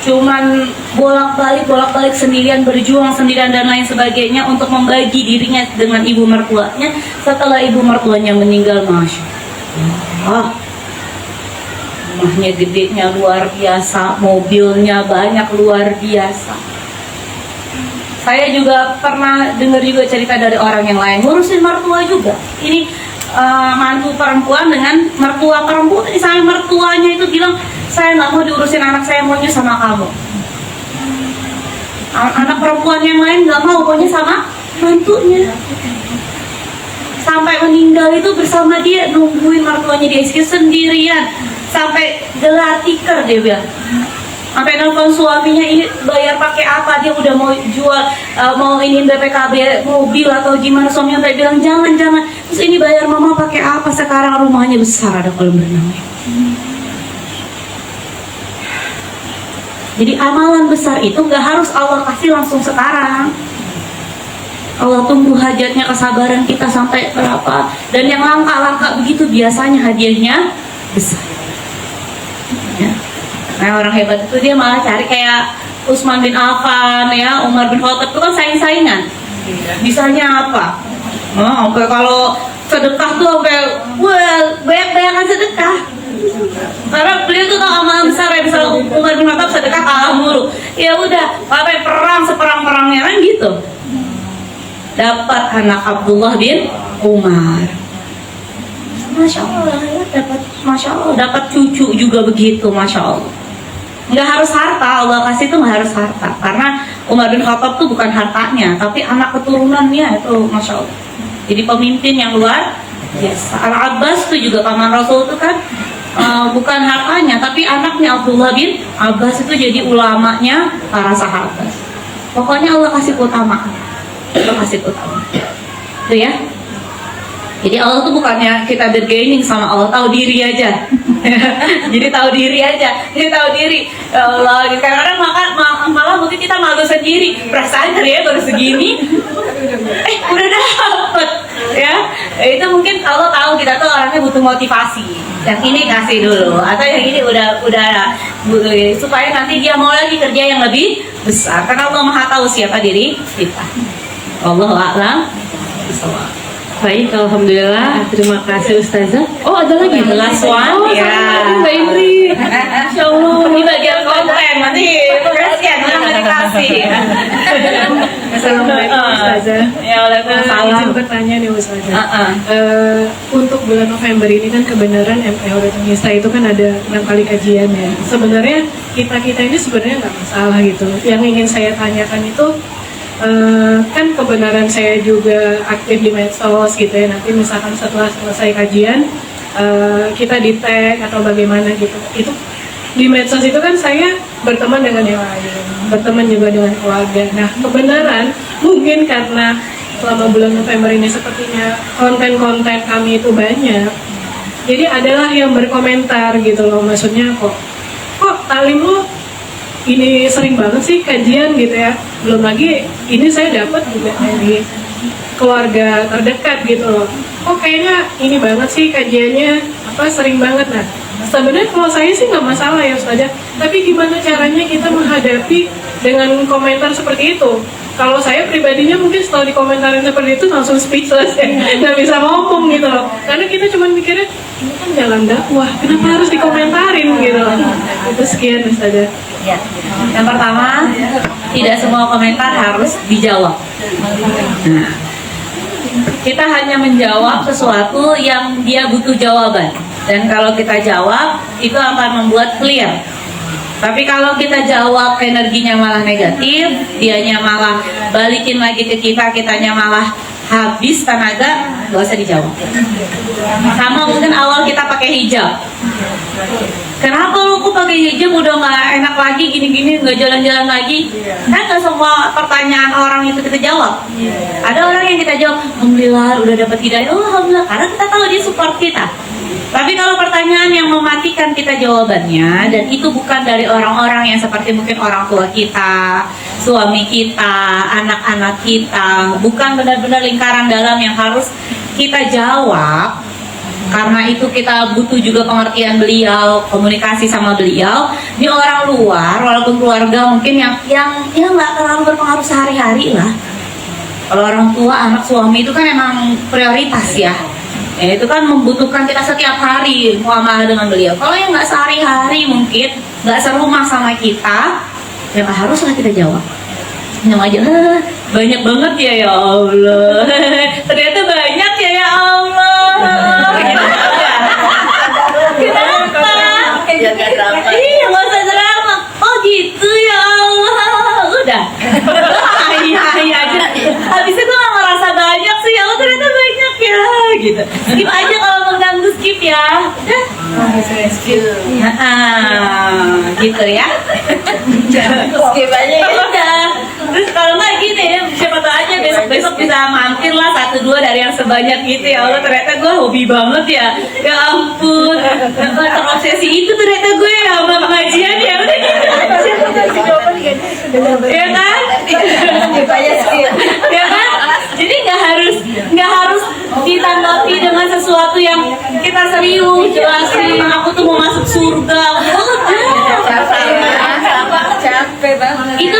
cuman bolak-balik sendirian, berjuang sendirian dan lain sebagainya untuk membagi dirinya dengan ibu mertuanya. Setelah ibu mertuanya meninggal, Masya Allah, rumahnya gedenya luar biasa, mobilnya banyak luar biasa. Saya juga pernah dengar juga cerita dari orang yang lain, ngurusin mertua juga. Ini mantu perempuan dengan mertua perempuan, sampai mertuanya itu bilang, saya nggak mau diurusin anak saya, maunya sama kamu. Anak perempuan yang lain nggak mau, pokoknya sama mantunya. Sampai meninggal itu bersama dia, nungguin mertuanya di ICU sendirian, sampai gelar tikar dia bilang. Sampai nelfon suaminya, ini bayar pakai apa, dia udah mau jual, mau ini BPKB mobil atau gimana. Suaminya sampai bilang jangan. Terus ini bayar mama pakai apa, sekarang rumahnya besar, ada kolam renangnya. Jadi amalan besar itu nggak harus Allah kasih langsung sekarang. Allah tunggu hajatnya, kesabaran kita sampai berapa. Dan yang langka-langka begitu biasanya hadiahnya besar ya. Nah, orang hebat itu dia malah cari kayak Utsman bin Affan ya, Umar bin Khattab itu kan saing-saingan. Bisanya apa? Sampai kalau sedekah tuh sampai banyak-banyakan sedekah. Karena beliau tuh tahu amalan besar ya, misalnya Umar bin Khattab sedekah kalah mulu. Ya udah, sampai perang seperang-perangnya kan gitu. Dapat anak Abdullah bin Umar. Masya Allah ya, dapat cucu juga begitu, Masya Allah. Nggak harus harta, Allah kasih itu nggak harus harta, karena Umar bin Khattab tuh bukan hartanya, tapi anak keturunannya itu, Masya Allah. Jadi pemimpin yang luar biasa. Al-Abbas tuh juga paman Rasul tuh kan bukan hartanya, tapi anaknya Abdullah bin Abbas itu jadi ulamanya para sahabat. Pokoknya Allah kasih keutamaan, Allah kasih keutamaan. Itu ya. Jadi Allah tuh bukannya kita bergaining sama Allah, tahu diri aja. Jadi tahu diri aja, jadi tahu diri. Ya Allah, kadang-kadang malah mungkin kita malu sendiri. Perasaan ya baru segini, udah dapet ya. Itu mungkin Allah tahu kita tuh orangnya butuh motivasi. Yang ini kasih dulu, atau yang ini udah supaya nanti dia mau lagi kerja yang lebih besar. Karena Allah Maha tahu siapa diri kita. Allahu a'lam bishawab. Baik, alhamdulillah. Terima kasih Ustazah. Oh, ada lagi last one ya. Mbak Indri. Insya Allah. Ini bagian konten, nanti kasihan orang nggak dikasih. Assalamualaikum Ustazah. Ya, waalaikumsalam. Izin bertanya nih Ustazah. Untuk bulan November ini kan kebenaran MPH Nisa itu kan ada 6 kali kajian ya. Sebenarnya kita ini sebenarnya nggak masalah gitu. Yang ingin saya tanyakan itu kan kebenaran saya juga aktif di medsos gitu ya, nanti misalkan setelah selesai kajian kita di tag atau bagaimana gitu, itu di medsos itu kan saya berteman dengan yang lain, berteman juga dengan keluarga. Nah kebenaran mungkin karena selama bulan November ini sepertinya konten-konten kami itu banyak, jadi adalah yang berkomentar gitu loh, maksudnya kok talim lo ini sering banget sih kajian gitu ya, Belum lagi ini saya dapat juga dari keluarga terdekat gitu loh. Kok kayaknya ini banget sih kajiannya, sering banget. Nah, sebenarnya kalau saya sih nggak masalah ya Ustazah, tapi gimana caranya kita menghadapi dengan komentar seperti itu? Kalau saya pribadinya mungkin setelah dikomentarin seperti itu langsung speechless ya, nggak bisa ngomong gitu loh. Karena kita cuma mikirnya, ini kan jalan dakwah, kenapa harus dikomentarin gitu loh. Itu sekian Ustazah. Ya. Yang pertama, tidak semua komentar harus dijawab. Nah, kita hanya menjawab sesuatu yang dia butuh jawaban. Dan kalau kita jawab, itu akan membuat clear. Tapi kalau kita jawab energinya malah negatif, dianya malah balikin lagi ke kita, kitanya malah habis tenaga, gak usah dijawab. Sama mungkin awal kita pakai hijab. Kenapa lu kok pakai hijab udah nggak enak lagi, gini-gini, nggak jalan-jalan lagi? Kan nggak semua pertanyaan orang itu kita jawab. Ada orang yang kita jawab, alhamdulillah udah dapat hidayah, oh alhamdulillah, karena kita tahu dia support kita. Tapi kalau pertanyaan yang mematikan kita jawabannya, dan itu bukan dari orang-orang yang seperti mungkin orang tua kita, suami kita, anak-anak kita, bukan benar-benar lingkaran dalam yang harus kita jawab. Karena itu kita butuh juga pengertian beliau, komunikasi sama beliau. Ini orang luar, walaupun keluarga mungkin yang nggak terlalu berpengaruh sehari-hari lah. Kalau orang tua, anak, suami itu kan emang prioritas ya. Itu kan membutuhkan kita setiap hari muamalah dengan beliau. Kalau yang nggak sehari-hari mungkin nggak serumah sama kita, ya nggak haruslah kita jawab. Nyam aja, banyak banget ya Allah. Ternyata banyak ya Allah. Kenapa? Iya, nggak usah drama. Oh gitu ya Allah. Udah. Iya aja. Habisnya gue nggak ngerasa banyak sih. Oh ternyata banyak ya. Gitu. Skip aja kalau mengganggu, skip ya. Udah. Gitu ya. Skip aja ya. Udah. Terus kalau nggak gini ya, siapa tahu aja besok bisa mampir lah 1-2 dari yang sebanyak gitu ya Allah, ternyata gue hobi banget ya. Ya ampun, terobsesi itu ternyata gue ya sama pengajian ya. Udah gitu aja. Ya kan? Ya kan? Jadi nggak harus ditanggapi dengan sesuatu yang kita serius jelasin aku tuh mau masuk surga. Capek banget. Itu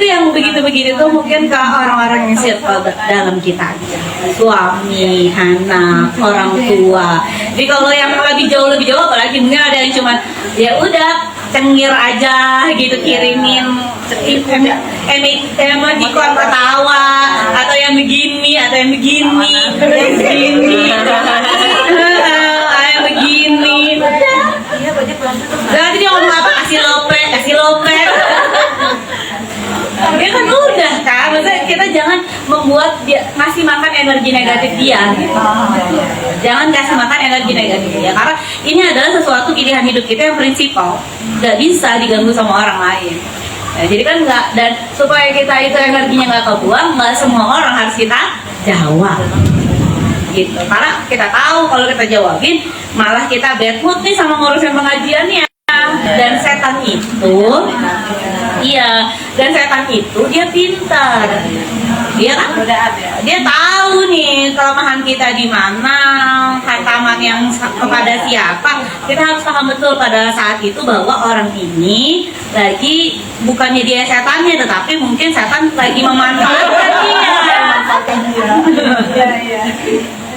yang begitu tuh mungkin ke orang-orang yang circle dalam kita aja, suami, anak, orang tua. Jadi kalau yang lebih jauh apalagi mungkin ada yang cuma ya udah cengir aja gitu, kirimin emoticon ketawa atau yang begini atau yang begini yang begini. Nanti dia ngomong apa, kasih lope ya kan udah kan. Maksudnya kita jangan membuat dia ngasih makan energi negatif dia gitu. Jangan kasih makan energi negatif dia, karena ini adalah sesuatu pilihan hidup kita yang prinsipal, nggak bisa diganggu sama orang lain. Nah, jadi kan nggak, dan supaya kita itu energinya nggak kebuang, nggak semua orang harus kita jawab gitu. Karena kita tahu kalau kita jawabin malah kita bad mood nih sama ngurusin pengajiannya. Dan setan itu dia pintar. Dia tahu nih kelemahan kita di mana, hantaman yang kepada siapa. Kita harus paham betul pada saat itu bahwa orang ini lagi bukannya dia setannya, tetapi mungkin setan lagi memanfaatkan dia.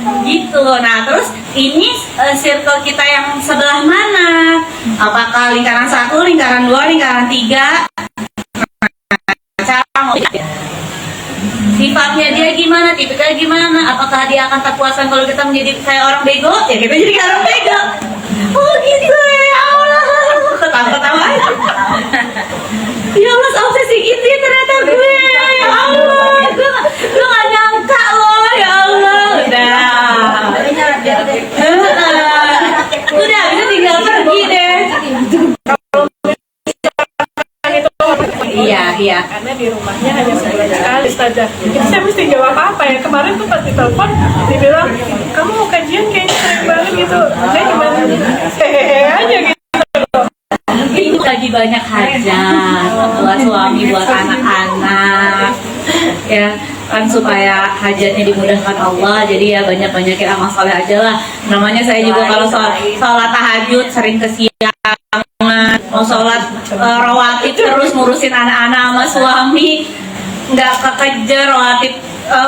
Gitu. Nah terus ini circle kita yang sebelah mana? Apakah lingkaran 1, lingkaran 2, lingkaran 3? Cara mau sifatnya dia gimana, tipikalnya gimana? Apakah dia akan terpuaskan kalau kita menjadi kayak orang bego? Ya kita jadi kayak orang bego. Oh gitu ya Allah. Ketawa-ketawa aja. Ya Allah, obsesi gitu ya ternyata gue. Ya Allah, gue gak nyangka loh. Ya Allah, udah bisa tinggal pergi deh. Iya. Karena di rumahnya hanya sebulan sekali saja. Jadi saya mesti jawab apa ya? Kemarin tuh pas ditelepon dibilang kamu mau kajian kayaknya sering banget gitu. Saya cuma hehehe aja gitu. Itu lagi banyak hajat buat suami, buat anak-anak, ya kan, supaya hajatnya dimudahkan Allah. Jadi ya banyak-banyakin amal soleh aja lah. Namanya saya juga kalau sholat tahajud sering kesiangan, mau sholat rawatib terus ngurusin anak-anak sama suami, nggak kekejar rawatib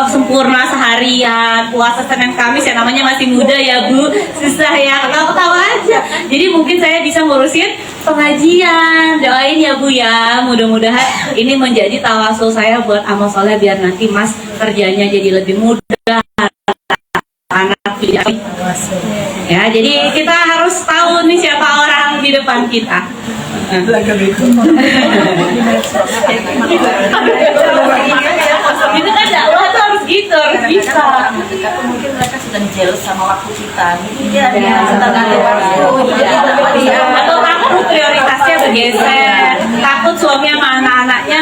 sempurna seharian, puasa Senin Kamis, ya namanya masih muda ya Bu, susah ya, ketawa-ketawa aja. Jadi mungkin saya bisa ngurusin pengajian, doain ya Bu ya, mudah-mudahan ini menjadi tawasul saya buat amal soleh biar nanti Mas kerjanya jadi lebih mudah, anak ya. Jadi kita harus tahu nih siapa orang di depan kita. Itu kan dakwah tuh harus gitu, harus bisa. Mungkin mereka sedang jealous sama waktu kita. Jadi Atau takut prioritasnya bergeser, takut suami sama anak-anaknya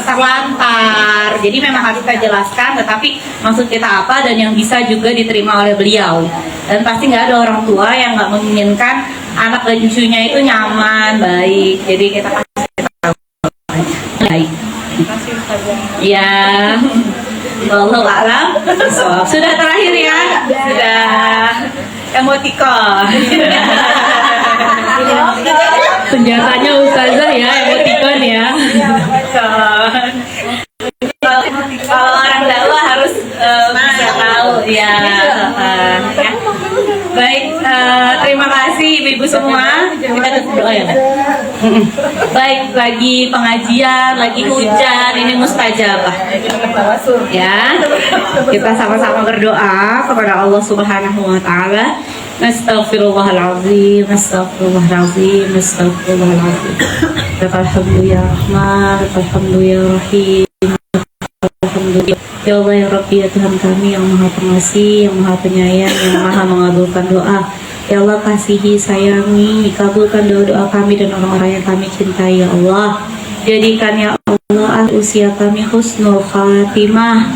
terlantar. Jadi memang harus kita jelaskan, tetapi maksud kita apa dan yang bisa juga diterima oleh beliau. Dan pasti nggak ada orang tua yang nggak menginginkan anak dan cucunya itu nyaman, baik. Jadi kita pasti tahu baik. Ya, wallahu a'lam. Sudah terakhir ya, sudah emoticon. Senjatanya Ustazah ya, emoticon ya. Kalau orang dakwah harus bisa tahu ya. Baik, terima kasih ibu-ibu semua. Kita tutup doa ya. Baik, lagi pengajian, lagi hujan, ini mustajabah. Ya, kita sama-sama berdoa kepada Allah Subhanahu Wa Taala. Nastaghfirullahaladzim, nastaghfirullahaladzim, nastaghfirullahaladzim. Alhamdulillah, Rahman, alhamdulillah, Rahim. Alhamdulillah. Ya Allah ya Rabbi, ya Tuhan kami yang maha pengasih, yang maha penyayang, yang maha mengabulkan doa. Ya Allah, kasihi, sayangi, kabulkan doa-doa kami dan orang-orang yang kami cintai ya Allah. Jadikan ya Allah usia kami husnul khatimah.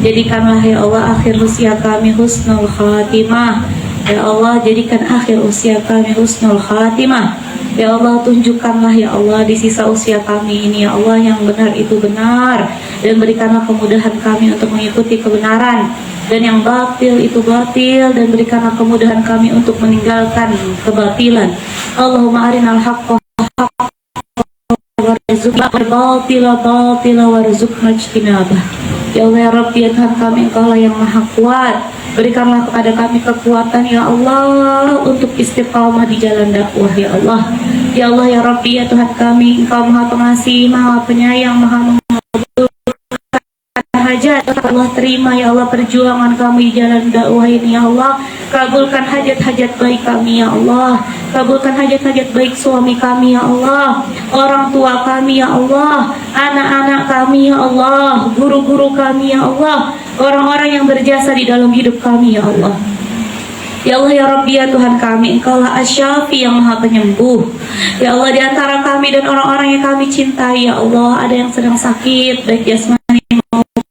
Jadikanlah ya Allah akhir usia kami husnul khatimah. Ya Allah, jadikan akhir usia kami husnul khatimah. Ya Allah, tunjukkanlah ya Allah di sisa usia kami ini ya Allah yang benar itu benar, dan berikanlah kemudahan kami untuk mengikuti kebenaran, dan yang batil itu batil, dan berikanlah kemudahan kami untuk meninggalkan kebatilan. Allahumma arinal haqqa haqqa warzuqna batila batila warzuqna ijtinabah. Ya Allah ya Rabbi, ya Tuhan kami, Engkau lah yang maha kuat. Berikanlah kepada kami kekuatan ya Allah untuk istiqamah di jalan dakwah ya Allah. Ya Allah ya Rabbi, ya Tuhan kami, Engkau maha pengasih, maha penyayang, maha mengabulkan hajat. Allah terima ya Allah perjuangan kami di jalan dakwah ini ya Allah. Kabulkan hajat-hajat baik kami ya Allah. Kabulkan hajat-hajat baik suami kami ya Allah, orang tua kami ya Allah, anak-anak kami ya Allah, guru-guru kami ya Allah, orang-orang yang berjasa di dalam hidup kami ya Allah. Ya Allah ya Rabbi, ya Tuhan kami, Engkaulah Asy-Syafi yang maha penyembuh. Ya Allah, di antara kami dan orang-orang yang kami cintai ya Allah, ada yang sedang sakit baik jasmani maupun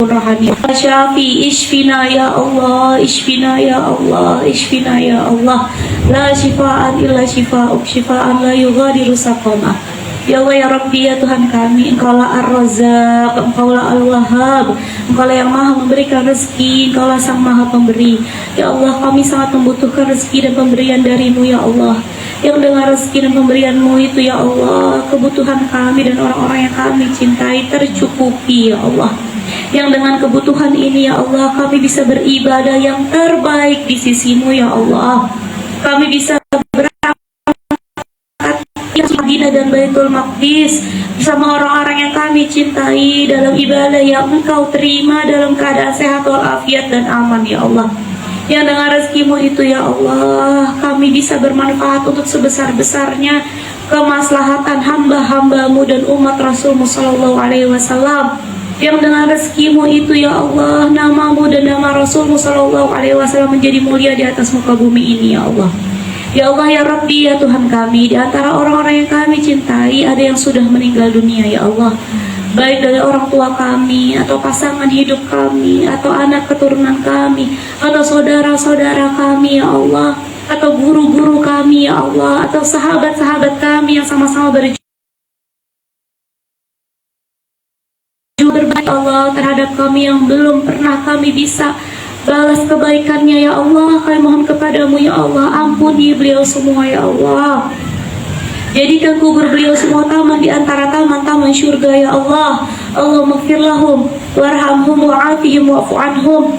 rohani. Syafi, ishfina ya Allah, ishfina ya Allah, ishfina ya Allah. La shifaan illa shifa'uk, shifaan la yughadiru saqama. Ya Allah ya Rabbi, ya Tuhan kami, Engkaulah Ar-Razzaq, Engkaulah Al-Wahhab, Engkaulah yang maha memberikan rezeki, Engkaulah sang maha pemberi. Ya Allah, kami sangat membutuhkan rezeki dan pemberian darimu ya Allah. Yang dengan rezeki dan pemberianmu itu ya Allah, kebutuhan kami dan orang-orang yang kami cintai tercukupi ya Allah. Yang dengan kebutuhan ini ya Allah, kami bisa beribadah yang terbaik di sisimu ya Allah. Kami bisa berangkat Madinah dan Baitul Maqdis bersama orang-orang yang kami cintai dalam ibadah yang Engkau terima dalam keadaan sehat walafiat dan aman ya Allah. Yang dengan rezekimu itu ya Allah, kami bisa bermanfaat untuk sebesar-besarnya kemaslahatan hamba-hambamu dan umat Rasulmu Sallallahu Alaihi Wasallam. Yang dengan rezekimu itu ya Allah, namamu dan nama Rasulmu Sallallahu Alaihi Wasallam menjadi mulia di atas muka bumi ini ya Allah. Ya Allah ya Rabbi, ya Tuhan kami, di antara orang-orang yang kami cintai ada yang sudah meninggal dunia ya Allah, baik dari orang tua kami, atau pasangan hidup kami, atau anak keturunan kami, atau saudara-saudara kami ya Allah, atau guru-guru kami ya Allah, atau sahabat-sahabat kami yang sama-sama berjuang berbaik Allah terhadap kami yang belum pernah kami bisa balas kebaikannya ya Allah. Kami mohon kepadamu ya Allah, ampuni beliau semua ya Allah. Jadikan kubur beliau semua taman di antara taman-taman syurga ya Allah. Allahumma ighfir lahum warhamhum wa'afihim wa'fu anhum.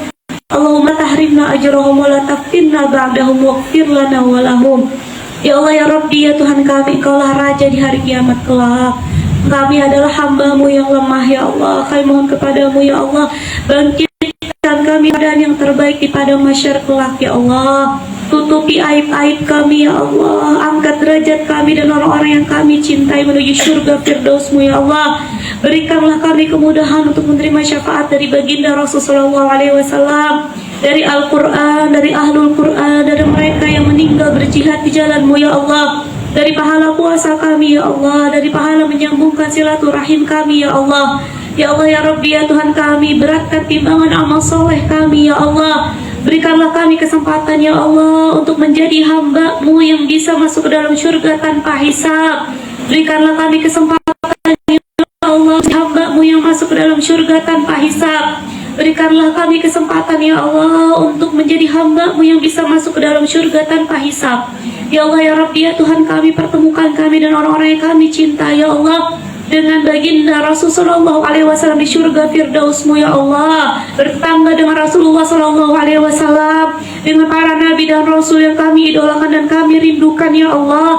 Allahumma tahrimna ajrahum wa la taftinna ba'dahum waghfir lana wa lahum. Ya Allah ya Rabbi ya Tuhan kami, Engkaulah Raja di hari kiamat kelak. Kami adalah hamba-Mu yang lemah ya Allah. Kami mohon kepadamu ya Allah, bangkitkan kami keadaan yang terbaik di padang mahsyar kelak ya Allah. Tutupi aib-aib kami ya Allah. Angkat derajat kami dan orang-orang yang kami cintai menuju surga Firdaus-Mu ya Allah. Berikanlah kami kemudahan untuk menerima syafaat dari baginda Rasulullah SAW, dari Al-Quran, dari Ahlul Quran, dari mereka yang meninggal berjihad di jalan-Mu ya Allah, dari pahala puasa kami ya Allah, dari pahala menyambungkan silaturahim kami ya Allah. Ya Allah ya Rabbi ya Tuhan kami, beratkan timbangan amal soleh kami ya Allah. Berikanlah kami kesempatan ya Allah untuk menjadi hamba-Mu yang bisa masuk ke dalam surga tanpa hisab. Berikanlah kami kesempatan ya Allah, hamba-Mu yang masuk ke dalam surga tanpa hisab. Berikanlah kami kesempatan ya Allah untuk menjadi hamba-Mu yang bisa masuk ke dalam surga tanpa hisab. Ya Allah ya Rabbi ya Tuhan kami, pertemukan kami dan orang-orang yang kami cinta ya Allah dengan baginda Rasulullah SAW di surga Firdaus-Mu ya Allah. Bertetangga dengan Rasulullah SAW, dengan para nabi dan rasul yang kami idolakan dan kami rindukan ya Allah,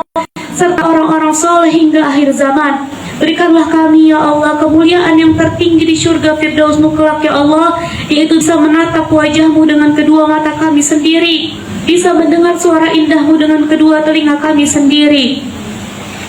serta orang-orang soleh hingga akhir zaman. Berikanlah kami ya Allah kemuliaan yang tertinggi di surga Firdaus-Mu kelak ya Allah, yaitu bisa menatap wajah-Mu dengan kedua mata kami sendiri, bisa mendengar suara indah-Mu dengan kedua telinga kami sendiri.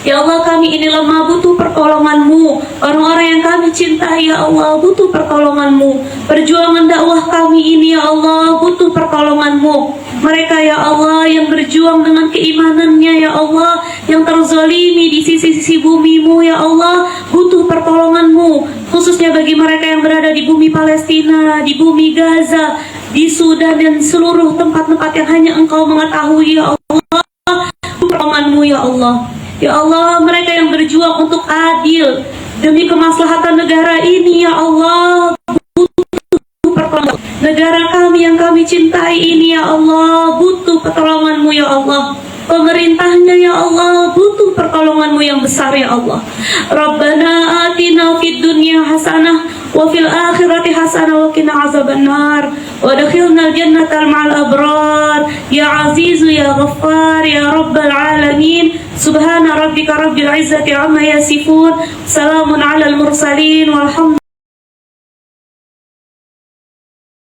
Ya Allah, kami ini lemah, butuh pertolongan-Mu. Orang-orang yang kami cintai ya Allah butuh pertolongan-Mu. Perjuangan dakwah kami ini ya Allah butuh pertolongan-Mu. Mereka ya Allah yang berjuang dengan keimanannya ya Allah, yang terzalimi di sisi-sisi bumi-Mu ya Allah, butuh pertolongan-Mu. Khususnya bagi mereka yang berada di bumi Palestina, di bumi Gaza, di Sudan dan seluruh tempat-tempat yang hanya Engkau mengetahui ya Allah, pertolongan-Mu ya Allah. Ya Allah, mereka yang berjuang untuk adil demi kemaslahatan negara ini ya Allah butuh pertolongan. Negara kami yang kami cintai ini ya Allah butuh pertolongan-Mu ya Allah. Pemerintahnya ya Allah butuh pertolongan-Mu yang besar ya Allah. Rabbana atina fid dunya hasanah wa fil akhirati hasanah wa qina azabannar wa adkhilna al-jannata ma'al abrar ya azizu ya ghaffar ya rabbal alamin. Subhana rabbika rabbil izzati amma yasifun, salamun alal mursalin walhamdulillah.